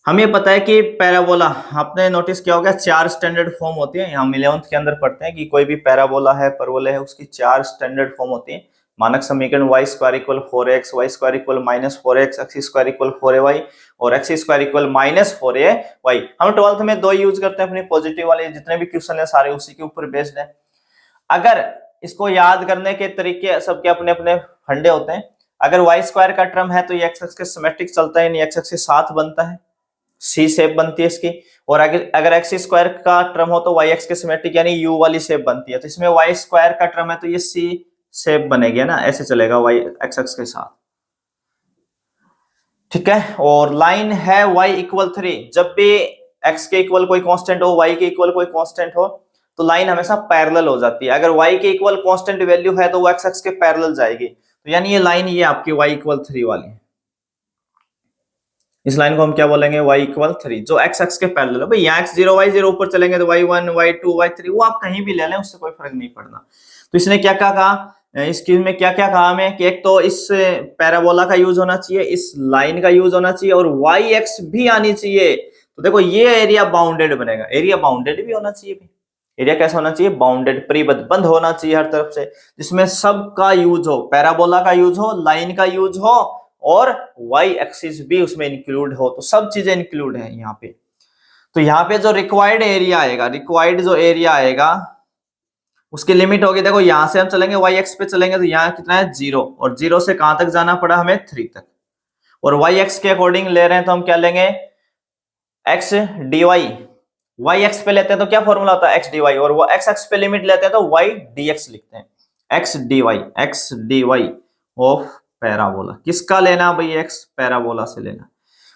हमें पता है कि पैराबोला, आपने नोटिस किया होगा 4 स्टैंडर्ड फॉर्म होती है, हम 11th के अंदर पढ़ते हैं कि कोई भी पैराबोला है, परवलय है, उसकी 4 स्टैंडर्ड फॉर्म होती है। मानक समीकरण y square equal 4x, y square equal -4x, x square equal 4ay और x स्क्वायर इक्वल -4ay। हम 12th में 2 यूज करते हैं अपने पॉजिटिव वाले, जितने भी क्वेश्चन है सारे उसी के ऊपर बेस्ड है। अगर इसको याद करने के तरीके सबके अपने अपने फंडे होते हैं। अगर y स्क्वायर का टर्म है तो ये x एक्सिस के सिमेट्रिक चलता है, x एक्सिस के साथ बनता है, सी शेप बनती है इसकी। और अगर एक्स स्क्वायर का टर्म हो तो वाई एक्स के सिमेट्रिक यानी यू वाली शेप बनती है। तो इसमें वाई स्क्वायर का टर्म है तो ये सी शेप बनेगी ना, ऐसे चलेगा वाई एक्स एक्स के साथ। ठीक है, और लाइन है y इक्वल 3। जब भी x के इक्वल कोई कांस्टेंट हो, y के इक्वल कोई कांस्टेंट हो, तो लाइन हमेशा पैरेलल हो जाती है। अगर y के इक्वल कांस्टेंट वैल्यू है तो वो x एक्स के पैरेलल जाएगी। तो यानी ये लाइन ये आपकी y इक्वल 3 वाली है। इस लाइन को हम क्या बोलेंगे, y इक्वल 3, जो x एक्स के पैरेलल है। भाई यहाँ x0 y0 ऊपर चलेंगे तो y1 y2 y3 वो आप कहीं भी ले लें, उससे कोई फर्क नहीं पड़ना। तो इसने क्या क्या कहा, इस केस में क्या क्या कहा हमें कि एक तो इस पैराबोला का यूज होना चाहिए, इस लाइन का यूज होना चाहिए, और y एक्स भी आनी चाहिए। तो देखो ये एरिया बाउंडेड बनेगा, एरिया बाउंडेड भी होना चाहिए। एरिया कैसा होना चाहिए, बाउंडेड, परिबद्ध, बंद होना चाहिए हर तरफ से, जिसमें सबका यूज हो, पैराबोला का यूज हो, लाइन का यूज हो, और y एक्सिस भी उसमें इंक्लूड हो। तो सब चीजें इंक्लूड है यहाँ पे। तो यहाँ पे जो रिक्वायर्ड एरिया आएगा, रिक्वायर्ड जो एरिया आएगा उसकी लिमिट होगी। देखो यहां से हम चलेंगे y एक्स पे चलेंगे तो यहाँ कितना है 0, और 0 से कहां तक जाना पड़ा हमें 3 तक। और y एक्स के अकॉर्डिंग ले रहे हैं तो हम क्या लेंगे, x dy। y एक्स पे लेते हैं तो क्या फॉर्मूला होता है x dy, और वो x एक्स पे लिमिट लेते हैं तो y dx लिखते हैं, x dy ऑफ पैराबोला। किसका लेना भाई, x पैराबोला से लेना।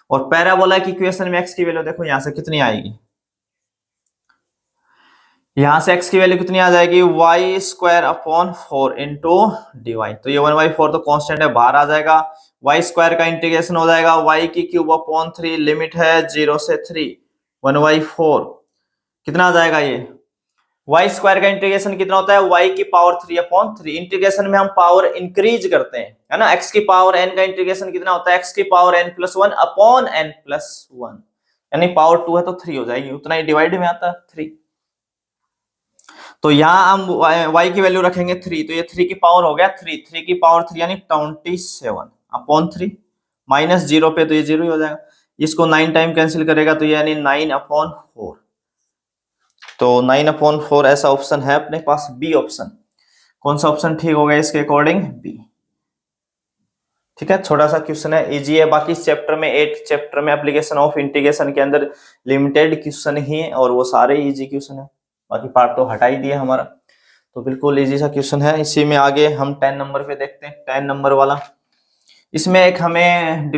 और पैराबोला की इक्वेशन में x की वैल्यू देखो यहां से कितनी आएगी, यहां से x की वैल्यू कितनी आ जाएगी, y square upon 4 into dy। तो ये 1/4 तो कांस्टेंट है, बाहर आ जाएगा। y स्क्वायर का इंटीग्रेशन हो जाएगा y की क्यूब अपॉन 3, लिमिट है 0 से 3, 1/4 कितना आ जाएगा ये। y स्क्वायर का इंटीग्रेशन कितना होता है, y की पावर 3 अपॉन 3। इंटीग्रेशन में हम पावर इंक्रीज करते हैं, है ना। x की पावर n का इंटीग्रेशन कितना होता है, x की पावर n+1 अपॉन n+1, यानी पावर 2 है तो 3 हो जाएगी, उतना ही डिवाइड में आता है 3। तो यहाँ हम y की वैल्यू रखेंगे 3, तो ये 3 की पावर हो गया 3 की पावर 3 यानी 27 अपॉन 3, -0 पे तो ये 0 ही हो जाएगा। इसको 9 टाइम कैंसिल करेगा तो ये यानी 9/4। तो 9/4 ऐसा ऑप्शन है अपने पास, बी ऑप्शन। कौन सा ऑप्शन ठीक होगा इसके अकॉर्डिंग, बी। ठीक है, छोटा सा क्वेश्चन है, इजी है। बाकी इस चैप्टर में 8 चैप्टर में एप्लीकेशन ऑफ इंटीग्रेशन के अंदर लिमिटेड क्वेश्चन ही है, और वो सारे इजी क्वेश्चन है, बाकी पार्ट तो हटा ही दिया हमारा। तो बिल्कुल इजी सा क्वेश्चन है। इसी में आगे हम 10 नंबर पे देखते हैं, 10 नंबर वाला। इसमें एक हमें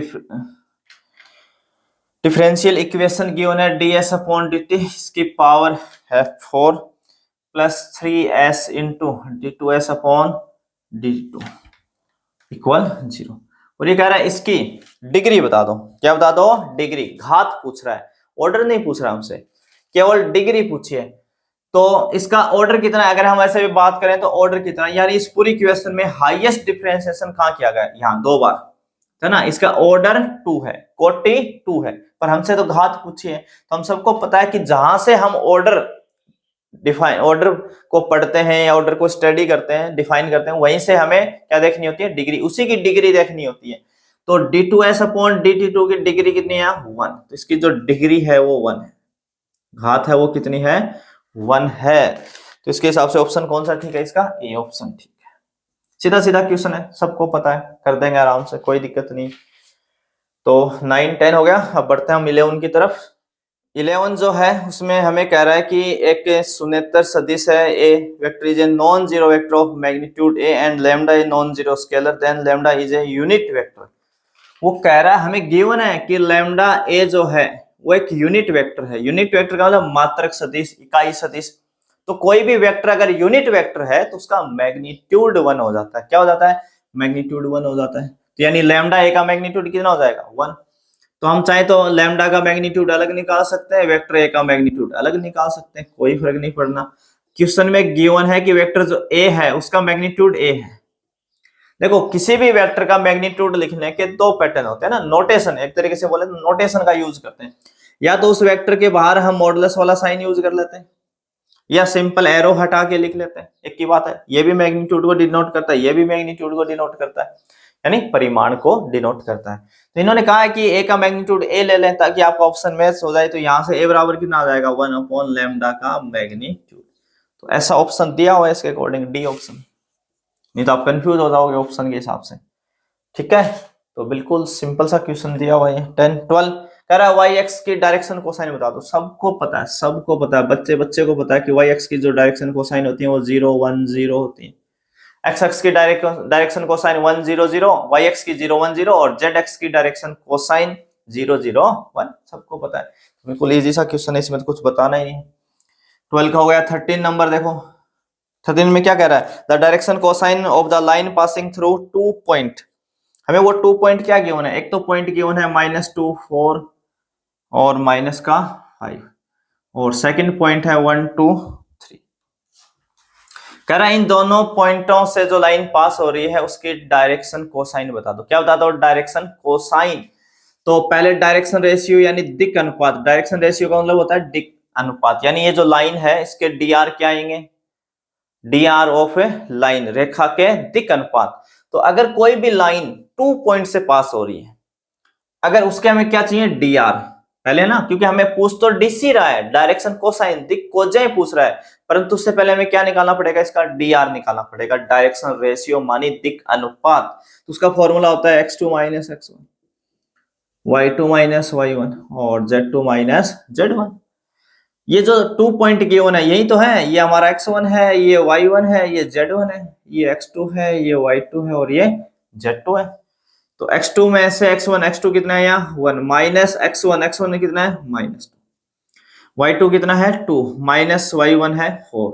डिफरेंशियल इक्वेशन गिवन है ds अपॉन dt, इसकी पावर है 4 plus 3s into d2s upon d2 equal 0। और ये कह रहा है इसकी डिग्री बता दो। क्या बता दो? डिग्री। घात पूछ रहा है, ऑर्डर नहीं पूछ रहा हमसे, केवल डिग्री पूछी है। तो इसका ऑर्डर कितना है? अगर हम ऐसे भी बात करें तो ऑर्डर कितना, यानी इस पूरी क्वेश्चन में हाईएस्ट डिफरेंशिएशन कहां किया गया? यहाँ 2 बार, है ना। इसका ऑर्डर 2 है, कोटि 2 है, पर हमसे तो घात पूछी है। तो हम सबको पता है कि जहां से हम ऑर्डर ऑर्डर को पढ़ते हैं या ऑर्डर को स्टडी करते हैं, डिफाइन करते हैं, वहीं से हमें क्या देखनी होती है? डिग्री। उसी की डिग्री देखनी होती है। तो d2s अपॉन dt2 की डिग्री कितनी है? 1। तो इसकी जो डिग्री है वो 1 है, घात है वो कितनी है? 1 है। तो इसके हिसाब से ऑप्शन कौन सा ठीक है? इसका ए ऑप्शन ठीक है। सीधा सीधा क्वेश्चन है, सबको पता है, कर देंगे आराम से, कोई दिक्कत नहीं। तो 9 10 हो गया। अब बढ़ते हैं हम 11 की तरफ। 11 जो है उसमें हमें कह रहा है कि एक सुनेतर सदिश है, A vector is a non zero vector of magnitude A and lambda is non zero scalar then lambda is a unit vector. वो कह रहा है, हमें गिवन है कि लैम्डा ए जो है वो एक यूनिट वेक्टर है। यूनिट वेक्टर का मतलब मात्रक सदिश, इकाई सदिश। तो कोई भी वेक्टर अगर यूनिट वेक्टर है तो उसका मैग्नीट्यूड 1 हो जाता है। क्या हो जाता है? मैग्नीट्यूड 1 हो जाता है। तो यानी लैम्डा ए का मैग्नीट्यूड कितना हो जाएगा? 1। तो हम चाहे तो लैम्डा का मैग्नीट्यूड अलग निकाल सकते हैं, वेक्टर ए का मैग्नीट्यूड अलग निकाल सकते हैं, कोई फर्क नहीं पड़ना। क्वेश्चन में गिवन है कि वेक्टर जो ए है उसका मैग्नीट्यूड ए है। देखो, किसी भी वेक्टर का मैग्नीट्यूड लिखने के 2 पैटर्न होते हैं ना, नोटेशन, एक तरीके से बोले तो नोटेशन का यूज करते हैं। या तो उस वेक्टर के बाहर हम मॉडुलस वाला साइन यूज कर लेते हैं, या सिंपल एरो हटा के लिख लेते हैं, एक ही बात है। ये भी मैग्नीट्यूड को डिनोट करता है, ये भी मैग्नीट्यूड को डिनोट करता है, यानी परिमाण को डिनोट करता है। तो इन्होंने कहा है कि ए का मैग्नीट्यूड ए ले लें ताकि आपका ऑप्शन मैच हो जाए। तो यहाँ से ए बराबर कितना आ जाएगा? 1 अपॉन लैम्डा का मैग्नीट्यूड। तो ऐसा ऑप्शन दिया हुआ है, इसके अकॉर्डिंग डी ऑप्शन, नहीं तो आप कंफ्यूज हो जाओगे ऑप्शन के हिसाब से। ठीक है, तो बिल्कुल सिंपल सा क्वेश्चन दिया हुआ है। 10 12 कह रहा है वाई एक्स की डायरेक्शन कोसाइन बता दो। सबको पता है, सबको पता है, बच्चे को पता है कि वाई एक्स की जो डायरेक्शन कोसाइन होती है वो 0 1 0 होती है। एक्स एक्स की डायरेक्शन कोसाइन 1 0 0, वाई एक्स की 0 1 0 और जेड एक्स की डायरेक्शन कोसाइन 0 0 1, सबको पता है। बिल्कुल इजी सा क्वेश्चन है, इसमें तो कुछ बताना ही नहीं। 12 का हो गया। 13 नंबर देखो, 13 में क्या कह रहा है? The direction cosine of the line passing through 2 point. हमें वो 2 पॉइंट क्या गिवन है? एक तो पॉइंट गिवन है -2 4 और -5, और सेकंड पॉइंट है 1 2 3। कह रहा है इन दोनों पॉइंटों से जो लाइन पास हो रही है उसकी डायरेक्शन कोसाइन बता दो। क्या बता दो? Direction cosine. तो पहले डायरेक्शन रेशियो यानी दिक् अनुपात। डायरेक्शन रेशियो का मतलब होता है दिक् अनुपात, यानी ये जो लाइन है इसके dr क्या आएंगे? dr ऑफ लाइन, रेखा के दिक् अनुपात। तो अगर कोई भी लाइन 2 पॉइंट से पास हो रही है, अगर उसके हमें क्या चाहिए? dr पहले ना, क्योंकि हमें पूछ तो डीसी रहा है, डायरेक्शन कोसाइन दिक् कोजय पूछ रहा है, परंतु उससे पहले हमें क्या निकालना पड़ेगा? इसका dr निकालना पड़ेगा, डायरेक्शन रेशियो मानी दिक् अनुपात। तो उसका फॉर्मूला होता है x2 minus x1, y2 minus y1 और z2 माइनस z1। ये जो 2 पॉइंट गिवन है यही तो है, ये हमारा x1 है, ये y1 है, ये z1 है, ये x2 है, ये y2 है और ये z2 है। तो x2 में से x1 कितना है? यहाँ 1 माइनस x1 कितना है? -2। y2 कितना है? 2 माइनस y1 है 4,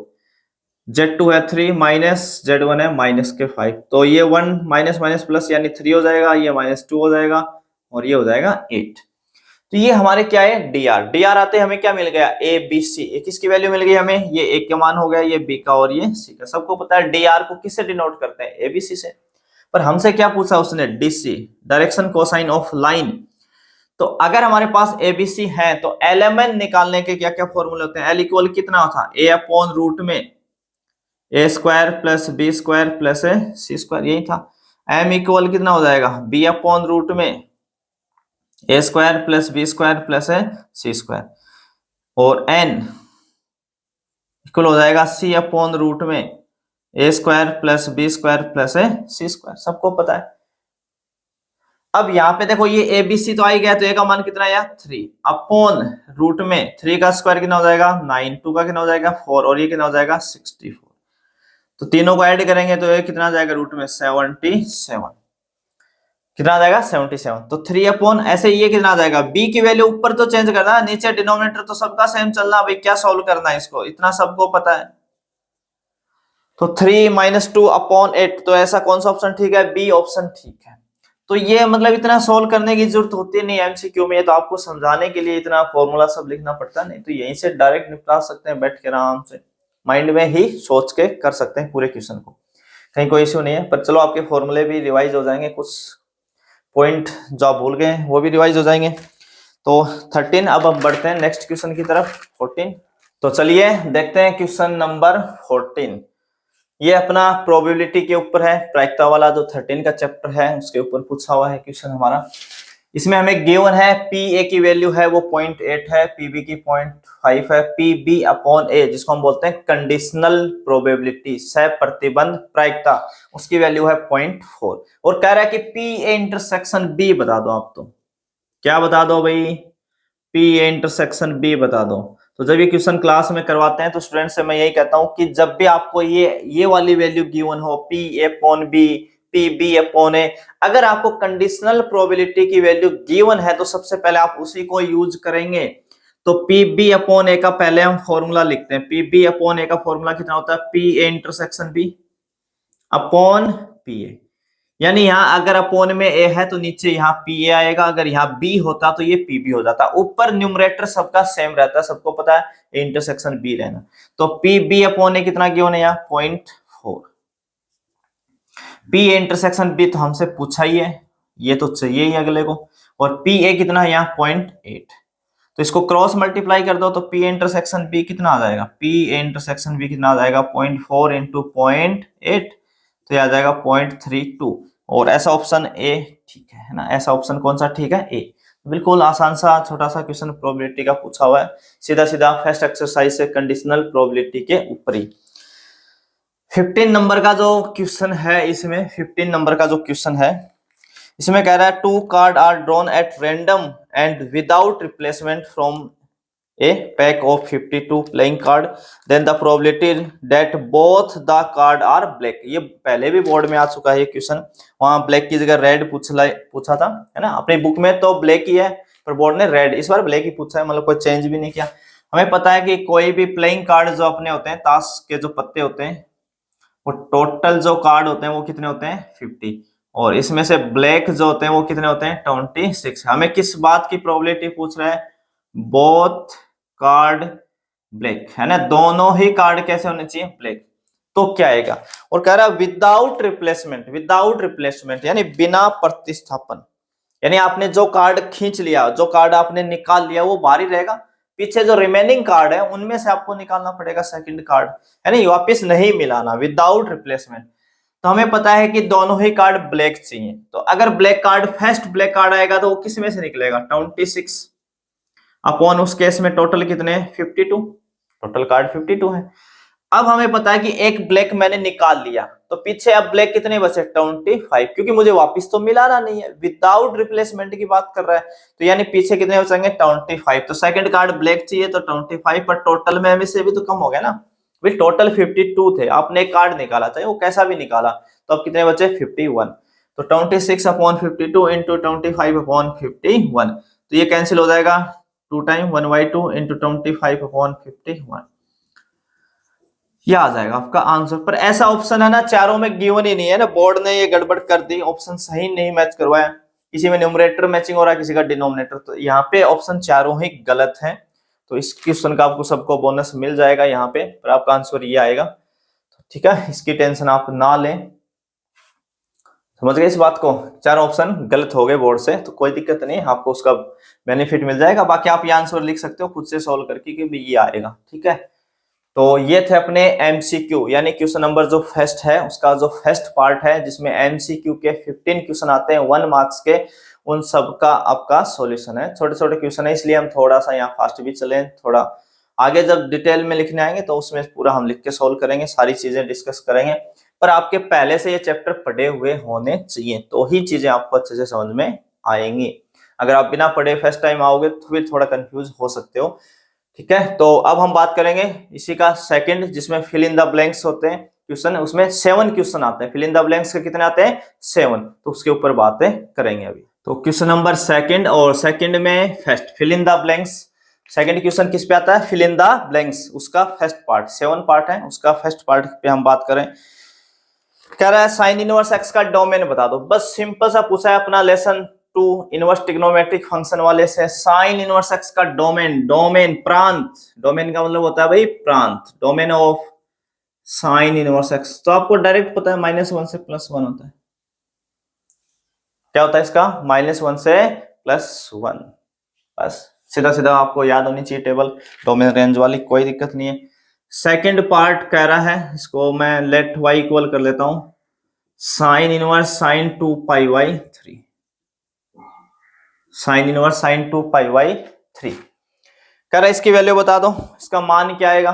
z2 है 3 माइनस z1 है -5। तो ये 1 माइनस माइनस प्लस यानी 3 हो जाएगा, ये -2 हो जाएगा और ये हो जाएगा 8। तो ये हमारे क्या है? dr आते हमें क्या मिल गया? a b c। किसकी वैल्यू मिल गई हमें? ये a का मान हो गया, ये b का और ये c का। सबको पता है dr को किससे डिनोट करते हैं? a b c से। पर हमसे क्या पूछा उसने? dc, direction cosine of line. तो अगर हमारे पास ABC है तो LMN निकालने के क्या क्या फॉर्मूले होते हैं? L इक्वल कितना था? a अपॉन रूट में a square plus b square plus c square, यही था। m इक्वल कितना हो जाएगा? b अपॉन रूट में a square plus b square plus c square, और n इक्वल हो जाएगा c अपॉन रूट में a square plus b square plus c square, सबको पता है। अब यहाँ पे देखो ये ABC तो आ ही गया, तो a का मान कितना आया? 3 अपॉन रूट में 3 का स्क्वायर कितना हो जाएगा? 9, 2 का कितना हो जाएगा? 4 और ये कितना हो जाएगा? 64। तो तीनों को ऐड करेंगे तो ये कितना आ जाएगा? रूट में 77, कितना आ जाएगा? 77। तो 3 अपॉन ऐसे ये कितना आ जाएगा? b की वैल्यू ऊपर तो चेंज करना है, नीचे डिनोमिनेटर तो सबका सेम चलना। भाई क्या सॉल्व करना है इसको, इतना सबको पता है। तो 3 - 2/8, तो ऐसा कौन सा ऑप्शन ठीक है? बी ऑप्शन ठीक है। तो ये मतलब इतना सोल्व करने की जरूरत होती नहीं एमसीक्यू में, तो आपको समझाने के लिए इतना फॉर्मूला सब लिखना पड़ता नहीं, तो यहीं से डायरेक्ट निपटा सकते हैं बैठ के आराम से, माइंड में ही सोच के कर सकते हैं पूरे क्वेश्चन को, कहीं कोई इश्यू नहीं है। पर चलो आपके फॉर्मूले भी रिवाइज हो जाएंगे, कुछ पॉइंट जो आप भूल गए वो भी रिवाइज हो जाएंगे। तो 13, अब हम बढ़ते हैं नेक्स्ट क्वेश्चन की तरफ, 14। तो चलिए देखते हैं क्वेश्चन नंबर 14। ये अपना प्रोबेबिलिटी के ऊपर है, प्रायिकता वाला जो 13 का चैप्टर है उसके ऊपर पूछा हुआ है क्वेश्चन हमारा। इसमें हमें गिवन है पी ए की वैल्यू है वो 0.8 है, पी बी की 0.5 है, पी बी अपॉन ए जिसको हम बोलते हैं कंडीशनल प्रोबेबिलिटी, सह प्रतिबंध प्रायिकता, उसकी वैल्यू है 0.4। और कह रहा है कि पी ए इंटरसेक्शन बी बता दो। आप तो क्या बता दो भाई? पी ए इंटरसेक्शन बी बता दो। तो जब ये क्वेश्चन क्लास में करवाते हैं तो स्टूडेंट से मैं यही कहता हूं कि जब भी आपको ये वाली वैल्यू गिवन हो, P A upon B, P B upon A, अगर आपको कंडीशनल प्रोबेबिलिटी की वैल्यू गिवन है तो सबसे पहले आप उसी को यूज करेंगे। तो पी बी अपॉन ए का पहले हम फॉर्मूला लिखते हैं। पी बी अपॉन ए का फॉर्मूला कितना होता है? P A intersection B upon P A, यानी यहाँ अगर अपोन में ए है तो नीचे यहाँ पी ए आएगा, अगर यहाँ बी होता तो ये पी बी हो जाता। ऊपर न्यूमरेटर सबका सेम रहता है, सबको पता है इंटरसेक्शन बी रहना। तो पी बी अपॉन ए कितना गिवन है यहाँ? 0.4। पी ए इंटरसेक्शन बी तो हमसे पूछा ही है, ये तो चाहिए ही अगले को। और पी ए कितना है यहाँ? 0.8। तो इसको क्रॉस मल्टीप्लाई कर दो तो पी इंटरसेक्शन बी कितना आ जाएगा? पी ए इंटरसेक्शन बी कितना आ जाएगा? 0.4 इंटू 0.8, तो यह आ जाएगा 0.32। और ऐसा ऑप्शन ए ठीक है ना? ऐसा ऑप्शन कौन सा ठीक है? ए। बिल्कुल आसान सा छोटा सा क्वेश्चन प्रोबेबिलिटी का पूछा हुआ है, सीधा सीधा फर्स्ट एक्सरसाइज से कंडीशनल प्रोबेबिलिटी के ऊपर ही। 15 नंबर का जो क्वेश्चन है, इसमें 15 नंबर का जो क्वेश्चन है इसमें कह रहा है 2 card are drawn at random and without replacement from a pack of 52 playing card, then the probability that both the card are black। ये पहले भी बोर्ड में आ चुका है ये क्वेश्चन, वहां ब्लैक की जगह रेड पूछा था, है ना? अपनी बुक में तो ब्लैक ही है पर बोर्ड ने रेड, इस बार ब्लैक ही पूछा है, मतलब कोई चेंज भी नहीं किया। हमें पता है कि कोई भी प्लेइंग कार्ड जो अपने होते हैं, ताश के जो पत्ते होते हैं, वो टोटल जो कार्ड होते हैं वो कितने होते हैं? 50। और इसमें से ब्लैक जो होते हैं वो कितने होते हैं? 26। हमें किस बात की प्रोबेबिलिटी पूछ रहा है? बोथ कार्ड ब्लैक, है ना? दोनों ही कार्ड कैसे होने चाहिए? ब्लैक। तो क्या आएगा? और कह रहा है विदाउट रिप्लेसमेंट, विदाउट रिप्लेसमेंट यानी बिना प्रतिस्थापन, यानी आपने जो कार्ड खींच लिया, जो कार्ड आपने निकाल लिया वो बाहर ही रहेगा, पीछे जो रिमेनिंग कार्ड है उनमें से आपको निकालना पड़ेगा सेकंड कार्ड, है ना? वापस नहीं मिलाना, विदाउट रिप्लेसमेंट। तो हमें पता है कि दोनों ही कार्ड ब्लैक चाहिए, तो अगर black card, first black card आएगा तो वो किस में से निकलेगा? 26 अपॉन उस केस में टोटल कितने? 52, टोटल कार्ड 52 है। अब हमें पता है कि एक ब्लैक मैंने निकाल लिया, तो पीछे अब ब्लैक कितने बचे? 25, क्योंकि मुझे वापस तो मिलाना नहीं है, विदाउट रिप्लेसमेंट की बात कर रहा है, तो यानी पीछे कितने बचेंगे? 25। तो सेकंड कार्ड ब्लैक चाहिए तो 25, पर टोटल में हमें से भी तो कम हो गया ना भाई, टोटल 52 थे, आपने एक कार्ड निकाला, चाहे वो कैसा भी निकाला, तो अब कितने बचे? 51। तो 26 अपॉन 52 इंटू 25 अपॉन 51, तो ये कैंसिल हो जाएगा, 2 टाइम 1/2 इंटू 25 अपॉन 51, यह आ जाएगा आपका आंसर। पर ऐसा ऑप्शन है ना, चारों में गिवन ही नहीं है ना, बोर्ड ने ये गड़बड़ कर दी, ऑप्शन सही नहीं मैच करवाया, किसी में न्यूमरेटर मैचिंग हो रहा है, किसी का डिनोमिनेटर, तो यहाँ पे ऑप्शन चारों ही गलत हैं। तो इस क्वेश्चन का आपको सबको बोनस मिल जाएगा यहाँ पे, पर आपका आंसर ये आएगा, ठीक है? इसकी टेंशन आप ना लें, समझ गए इस बात को? चारों ऑप्शन गलत हो गए बोर्ड से, तो कोई दिक्कत नहीं, आपको उसका बेनिफिट मिल जाएगा। बाकी आप ये आंसर लिख सकते हो खुद से सोल्व करके कि ये आएगा, ठीक है? तो ये थे अपने एमसीक्यू, यानी क्वेश्चन नंबर जो फर्स्ट है उसका जो फर्स्ट पार्ट है, जिसमें एमसीक्यू के 15 क्वेश्चन आते हैं 1 मार्क्स के, उन सब का आपका सॉल्यूशन है। छोटे छोटे क्वेश्चन है, इसलिए हम थोड़ा सा यहाँ फास्ट भी चलें, थोड़ा आगे जब डिटेल में लिखने आएंगे तो उसमें पूरा हम लिख के सोल्व करेंगे, सारी चीजें डिस्कस करेंगे। पर आपके पहले से ये चैप्टर पढ़े हुए होने चाहिए, तो ही चीजें आपको अच्छे से समझ में आएंगी। अगर आप बिना पढ़े फर्स्ट टाइम आओगे तो फिर थोड़ा कंफ्यूज हो सकते हो, ठीक है? तो अब हम बात करेंगे इसी का सेकंड, जिसमें फिल इन द ब्लैंक्स होते हैं क्वेश्चन, उसमें 7 क्वेश्चन आते हैं। फिल इन द ब्लैंक्स के कितने आते हैं? 7, तो उसके ऊपर बातें करेंगे अभी। तो क्वेश्चन नंबर सेकंड, और सेकंड में first fill in the blanks, second question किस पे आता है, फिल इन द ब्लैंक्स, उसका फर्स्ट पार्ट, 7 पार्ट है, उसका फर्स्ट पार्ट पे हम बात करें। कह रहा है साइन इनवर्स एक्स का डोमेन बता दो। बस सिंपल सा पूछा है अपना लेसन 2 इनवर्स ट्रिग्नोमेट्रिक फंक्शन वाले से। साइन इनवर्स एक्स का डोमेन, डोमेन प्रांत, डोमेन का मतलब होता है भाई प्रांत, domain of sine inverse x. तो आपको डायरेक्ट पता है -1 से +1 होता है। क्या होता है इसका, -1 से +1। बस सीधा सीधा आपको याद होनी चाहिए टेबल, डोमेन रेंज वाली, कोई दिक्कत नहीं है। सेकंड पार्ट कह रहा है, इसको मैं लेट y इक्वल कर लेता हूं sine inverse sine 2π/3, sine inverse sine 2π/3। कह रहा है इसकी वैल्यू बता दो, इसका मान क्या आएगा।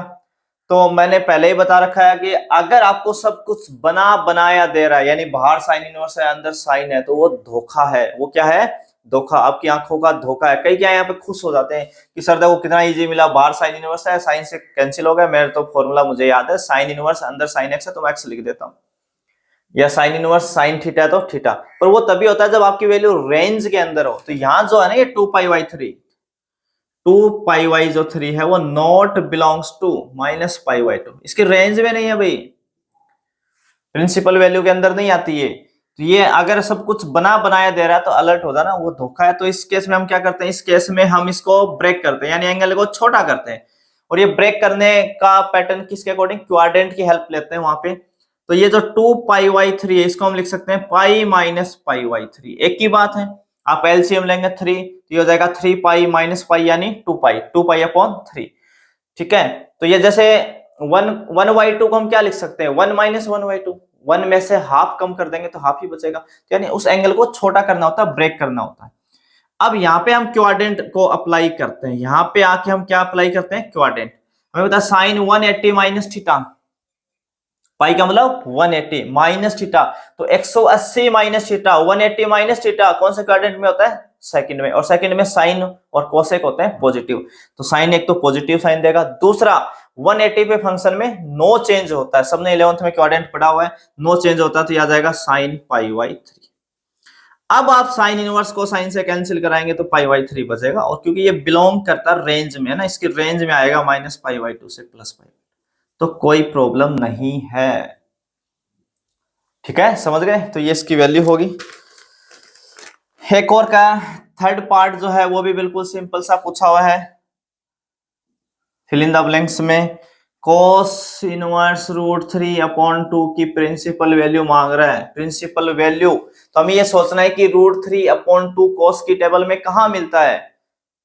तो मैंने पहले ही बता रखा है कि अगर आपको सब कुछ बना बनाया दे रहा है, यानी बाहर साइन इनवर्स है अंदर साइन है, तो वो धोखा है। वो क्या है, धोखा, आपकी आंखों का धोखा है। कई क्या यहाँ पे खुश हो जाते हैं कि सर देखो कितना इजी मिला, बाहर साइन इनवर्स है, साइन से कैंसिल हो गया, मेरे तो फॉर्मूला मुझे याद है, साइन इनवर्स अंदर साइन एक्स है तो मैं एक्स लिख देता हूँ, या साइन इनवर्स साइन थीटा है तो थीटा। पर वो तभी होता है जब आपकी वैल्यू रेंज के अंदर हो। तो यहां जो है ना ये 2π/3, 2π जो 3 है वो नॉट बिलोंग्स टू -π/2, इसके रेंज में नहीं है भाई, प्रिंसिपल वैल्यू के अंदर नहीं आती है। तो ये अगर सब कुछ बना बनाया दे रहा है तो अलर्ट हो जाना, वो धोखा है। तो इस केस में हम क्या करते हैं, इस केस में हम इसको ब्रेक करते हैं, यानी एंगल को छोटा करते हैं। और ये ब्रेक करने का पैटर्न किसके अकॉर्डिंग, क्वाड्रेंट की हेल्प लेते हैं वहां पे। तो ये जो 2π/3 है इसको हम लिख सकते हैं पाई -π/3, एक ही बात है। आप एलसीएम लेंगे 3 तो ये हो जाएगा 3π - π यानी 2π/3। ठीक है, तो ये जैसे 1/2 को हम क्या लिख सकते हैं, 1 - 1/2, 1 में से हाफ कम कर देंगे तो हाफ ही बचेगा। तो यानी उस एंगल को छोटा करना होता है, ब्रेक करना होता है। अब यहाँ पे हम क्वाड्रेंट को अप्लाई करते हैं, यहाँ पे आके हम क्या अप्लाई करते हैं, क्वाड्रेंट। हमें पता है साइन 180 - थीटा, पाई का मतलब 180 माइनस थीटा, तो 180 माइनस थीटा, 180 माइनस थीटा कौन से क्वाड्रेंट में होता है, सेकंड में। और सेकंड में साइन और कोसेक होते हैं पॉजिटिव, तो साइन एक तो पॉजिटिव साइन देगा, दूसरा 180 पे फंक्शन में नो चेंज होता है, सबने 11th में क्वाड्रेंट पढ़ा हुआ है, नो चेंज होता है, तो यह आ जाएगा साइन π/3। अब आप साइन इनवर्स को साइन से कैंसिल कराएंगे तो π/3 बचेगा, और क्योंकि ये बिलोंग करता है रेंज में है ना, इसकी रेंज में आएगा -π/2 से +π, तो कोई प्रॉब्लम नहीं है। ठीक है, समझ गए। तो ये इसकी वैल्यू होगी। एक और का थर्ड पार्ट जो है वो भी बिल्कुल सिंपल सा पूछा हुआ है, फिल इन द ब्लैंक्स में cos इनवर्स √3/2 की प्रिंसिपल वैल्यू मांग रहा है। प्रिंसिपल वैल्यू तो हमें ये सोचना है कि √3/2 cos की टेबल में कहां मिलता है,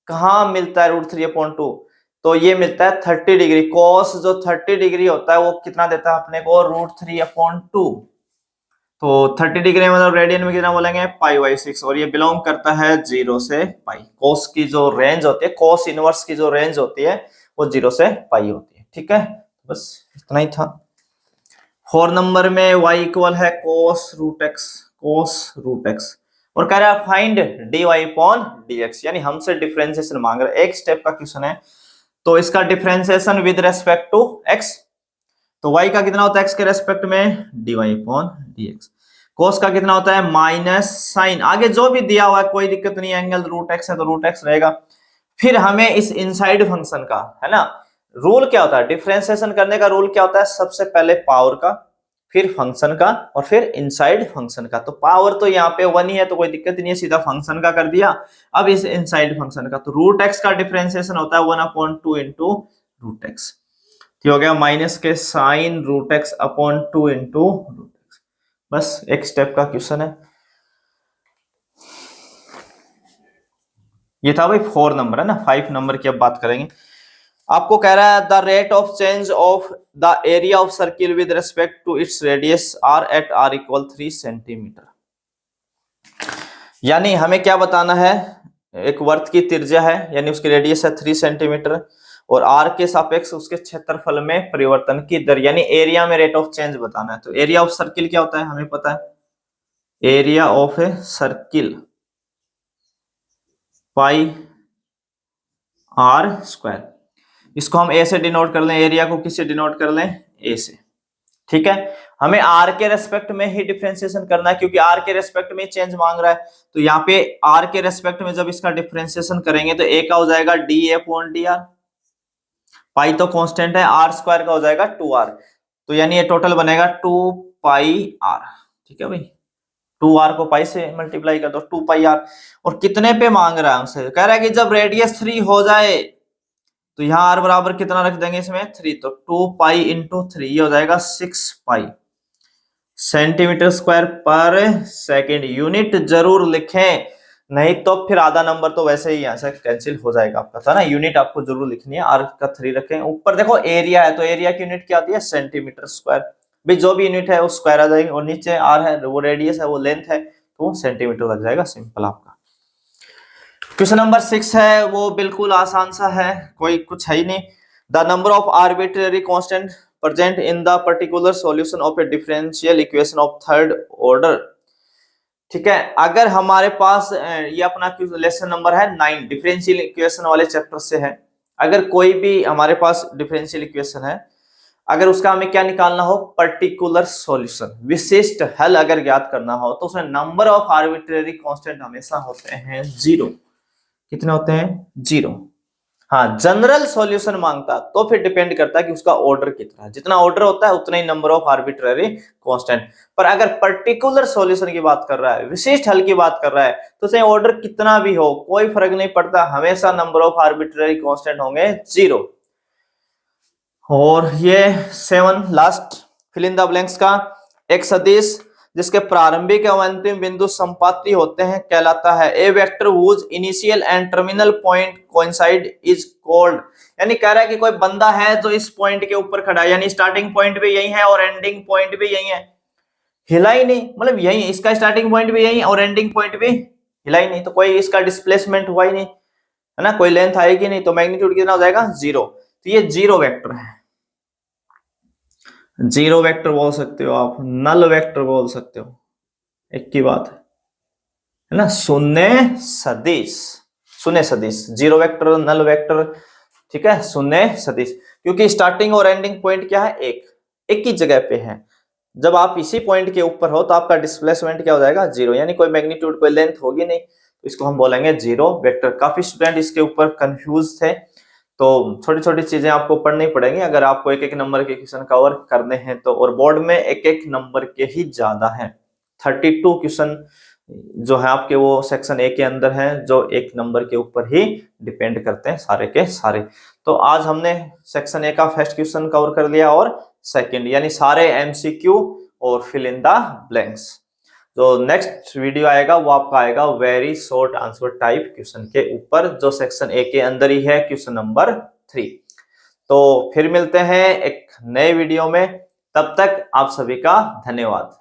कहां मिलता है √3/2, तो ये मिलता है 30 डिग्री। cos जो 30 डिग्री होता है वो कितना देता है अपने को, √3/2। तो 30 डिग्री मतलब रेडियन में कितना बोलेंगे, π/6, और ये बिलोंग करता है 0 से π। cos की जो रेंज होती है, cos इनवर्स की जो रेंज होती है वो 0 से π होती है। ठीक है, बस इतना ही था। 4 नंबर में y इक्वल है cos √x, cos √x, और कह रहा है फाइंड dy/dx, यानी हमसे डिफरेंशिएशन मांग रहा है। एक स्टेप का क्वेश्चन है, तो इसका differentiation with respect to x, तो y का कितना होता है x के रेस्पेक्ट में, dy/dx। cos का कितना होता है, माइनस साइन, आगे जो भी दिया हुआ है कोई दिक्कत नहीं, एंगल √x है तो √x रहेगा। फिर हमें इस इनसाइड फंक्शन का है ना, रूल क्या होता है, डिफरेंशिएशन करने का रूल क्या होता है, सबसे पहले पावर का, फिर फंक्शन का, और फिर इनसाइड फंक्शन का। तो पावर तो यहाँ पे 1 ही है तो कोई दिक्कत नहीं है, सीधा फंक्शन का कर दिया। अब इस इनसाइड फंक्शन का, तो √x का डिफरेंशिएशन होता है 1/2 इंटू √x, हो गया माइनस के साइन √x/2 इंटू √x। बस एक स्टेप का क्वेश्चन है। ये था भाई 4 नंबर है ना। 5 नंबर की अब बात करेंगे। आपको कह रहा है the rate of change of the area of circle with respect to its radius r at r equal 3 centimetre. यानी हमें क्या बताना है, एक वर्त की त्रिज्या है यानी उसकी रेडियस है 3 सेंटीमीटर, और r के सापेक्ष उसके क्षेत्रफल में परिवर्तन की दर, यानी एरिया में रेट ऑफ चेंज बताना है। तो एरिया ऑफ सर्किल क्या होता है हमें पता है, area of a circle πr²। इसको हम a से डिनोट कर लें, एरिया को किससे डिनोट कर लें, a से। ठीक है, हमें आर के रेस्पेक्ट में ही डिफरेंशिएशन करना है, क्योंकि आर के रेस्पेक्ट में चेंज मांग रहा है। तो यहाँ पे आर के रेस्पेक्ट में जब इसका डिफरेंशिएशन करेंगे तो ए का हो जाएगा D A upon D R, pi तो कांस्टेंट है, आर स्क्वायर का हो जाएगा 2r, तो यानी ये टोटल बनेगा 2 पाई आर। ठीक है भाई, 2r को पाई से मल्टीप्लाई कर दो, 2 पाई आर। और कितने पे मांग रहा है हमसे, कह रहा है कि जब रेडियस 3 हो जाए तो यहाँ आर बराबर कितना रख देंगे इसमें 3, तो 2 पाई इंटू 3 ये हो जाएगा 6 पाई सेंटीमीटर स्क्वायर पर सेकंड। यूनिट जरूर लिखें, नहीं तो फिर आधा नंबर तो वैसे ही यहाँ से कैंसिल हो जाएगा आपका, था ना। यूनिट आपको जरूर लिखनी है, आर का 3 रखें। ऊपर देखो एरिया है, तो एरिया की यूनिट क्या आती है सेंटीमीटर स्क्वायर, भाई जो भी यूनिट है वो स्क्वायर आ जाएगी। और नीचे आर है, वो रेडियस है, वो लेंथ है, तो सेंटीमीटर लग जाएगा, सिंपल आपका। क्वेश्चन नंबर 6 है, वो बिल्कुल आसान सा है, कोई कुछ है ही नहीं। The number of arbitrary constant present in the particular solution of A differential equation of third order. ठीक है, अगर हमारे पास ये अपना लेसन नंबर है 9, डिफरेंशियल इक्वेशन वाले चैप्टर से है। अगर कोई भी हमारे पास डिफरेंशियल इक्वेशन है, अगर उसका हमें क्या निकालना हो, पर्टिकुलर सॉल्यूशन, विशिष्ट हल अगर ज्ञात करना हो, तो उसमें नंबर ऑफ आर्बिट्ररी कांस्टेंट हमेशा होते हैं 0। कितने होते हैं 0। हाँ, जनरल सॉल्यूशन मांगता तो फिर डिपेंड करता है कि उसका ऑर्डर कितना है, जितना ऑर्डर होता है उतना ही नंबर ऑफ आर्बिट्ररी कांस्टेंट। पर अगर पर्टिकुलर सॉल्यूशन की बात कर रहा है, विशिष्ट हल की बात कर रहा है, तो उसे ऑर्डर कितना भी हो कोई फर्क नहीं पड़ता, हमेशा नंबर ऑफ आर्बिट्ररी कांस्टेंट होंगे 0। और ये 7 last fill in the blanks का, एक सदिश जिसके प्रारंभिक एवं अंतिम बिंदु संपाती होते हैं कहलाता है A vector whose initial and terminal point coincide is called. यानी कह रहा है कि कोई बंदा है जो इस पॉइंट के ऊपर खड़ा है, यानी स्टार्टिंग पॉइंट भी यही है और एंडिंग पॉइंट भी यही है, हिला ही नहीं, मतलब यही इसका स्टार्टिंग पॉइंट भी यही और एंडिंग पॉइंट भी हिला ही नहीं, तो कोई इसका डिस्प्लेसमेंट हुआ ही नहीं, है ना, कोई लेंथ आएगी नहीं, तो मैग्नीट्यूड कितना हो जाएगा 0। तो ये 0 वेक्टर है, 0 वेक्टर बोल सकते हो आप, नल वेक्टर बोल सकते हो, एक की बात है ना। शून्य सदिश, शून्य सदिश 0 वेक्टर, नल वेक्टर, ठीक है, शून्य सदिश, क्योंकि स्टार्टिंग और एंडिंग पॉइंट क्या है, एक ही जगह पे है। जब आप इसी पॉइंट के ऊपर हो तो आपका डिस्प्लेसमेंट क्या हो जाएगा 0, यानी कोई मैग्नीट्यूड कोई लेंथ होगी नहीं, तो इसको हम बोलेंगे 0 वेक्टर। काफी स्टूडेंट इसके ऊपर कंफ्यूज थे, तो छोटी छोटी चीजें आपको पढ़नी पड़ेंगी अगर आपको एक एक नंबर के क्वेश्चन कवर करने हैं तो। और बोर्ड में एक एक नंबर के ही ज्यादा हैं, 32 क्वेश्चन जो है आपके वो सेक्शन ए के अंदर हैं, जो एक नंबर के ऊपर ही डिपेंड करते हैं सारे के सारे। तो आज हमने सेक्शन ए का फर्स्ट क्वेश्चन कवर कर लिया और सेकंड, यानी सारे एमसीक्यू और फिल इन द ब्लैंक्स। जो नेक्स्ट वीडियो आएगा वो आपका आएगा very short answer type question के ऊपर, जो सेक्शन ए के अंदर ही है, क्वेश्चन नंबर 3। तो फिर मिलते हैं एक नए वीडियो में, तब तक आप सभी का धन्यवाद।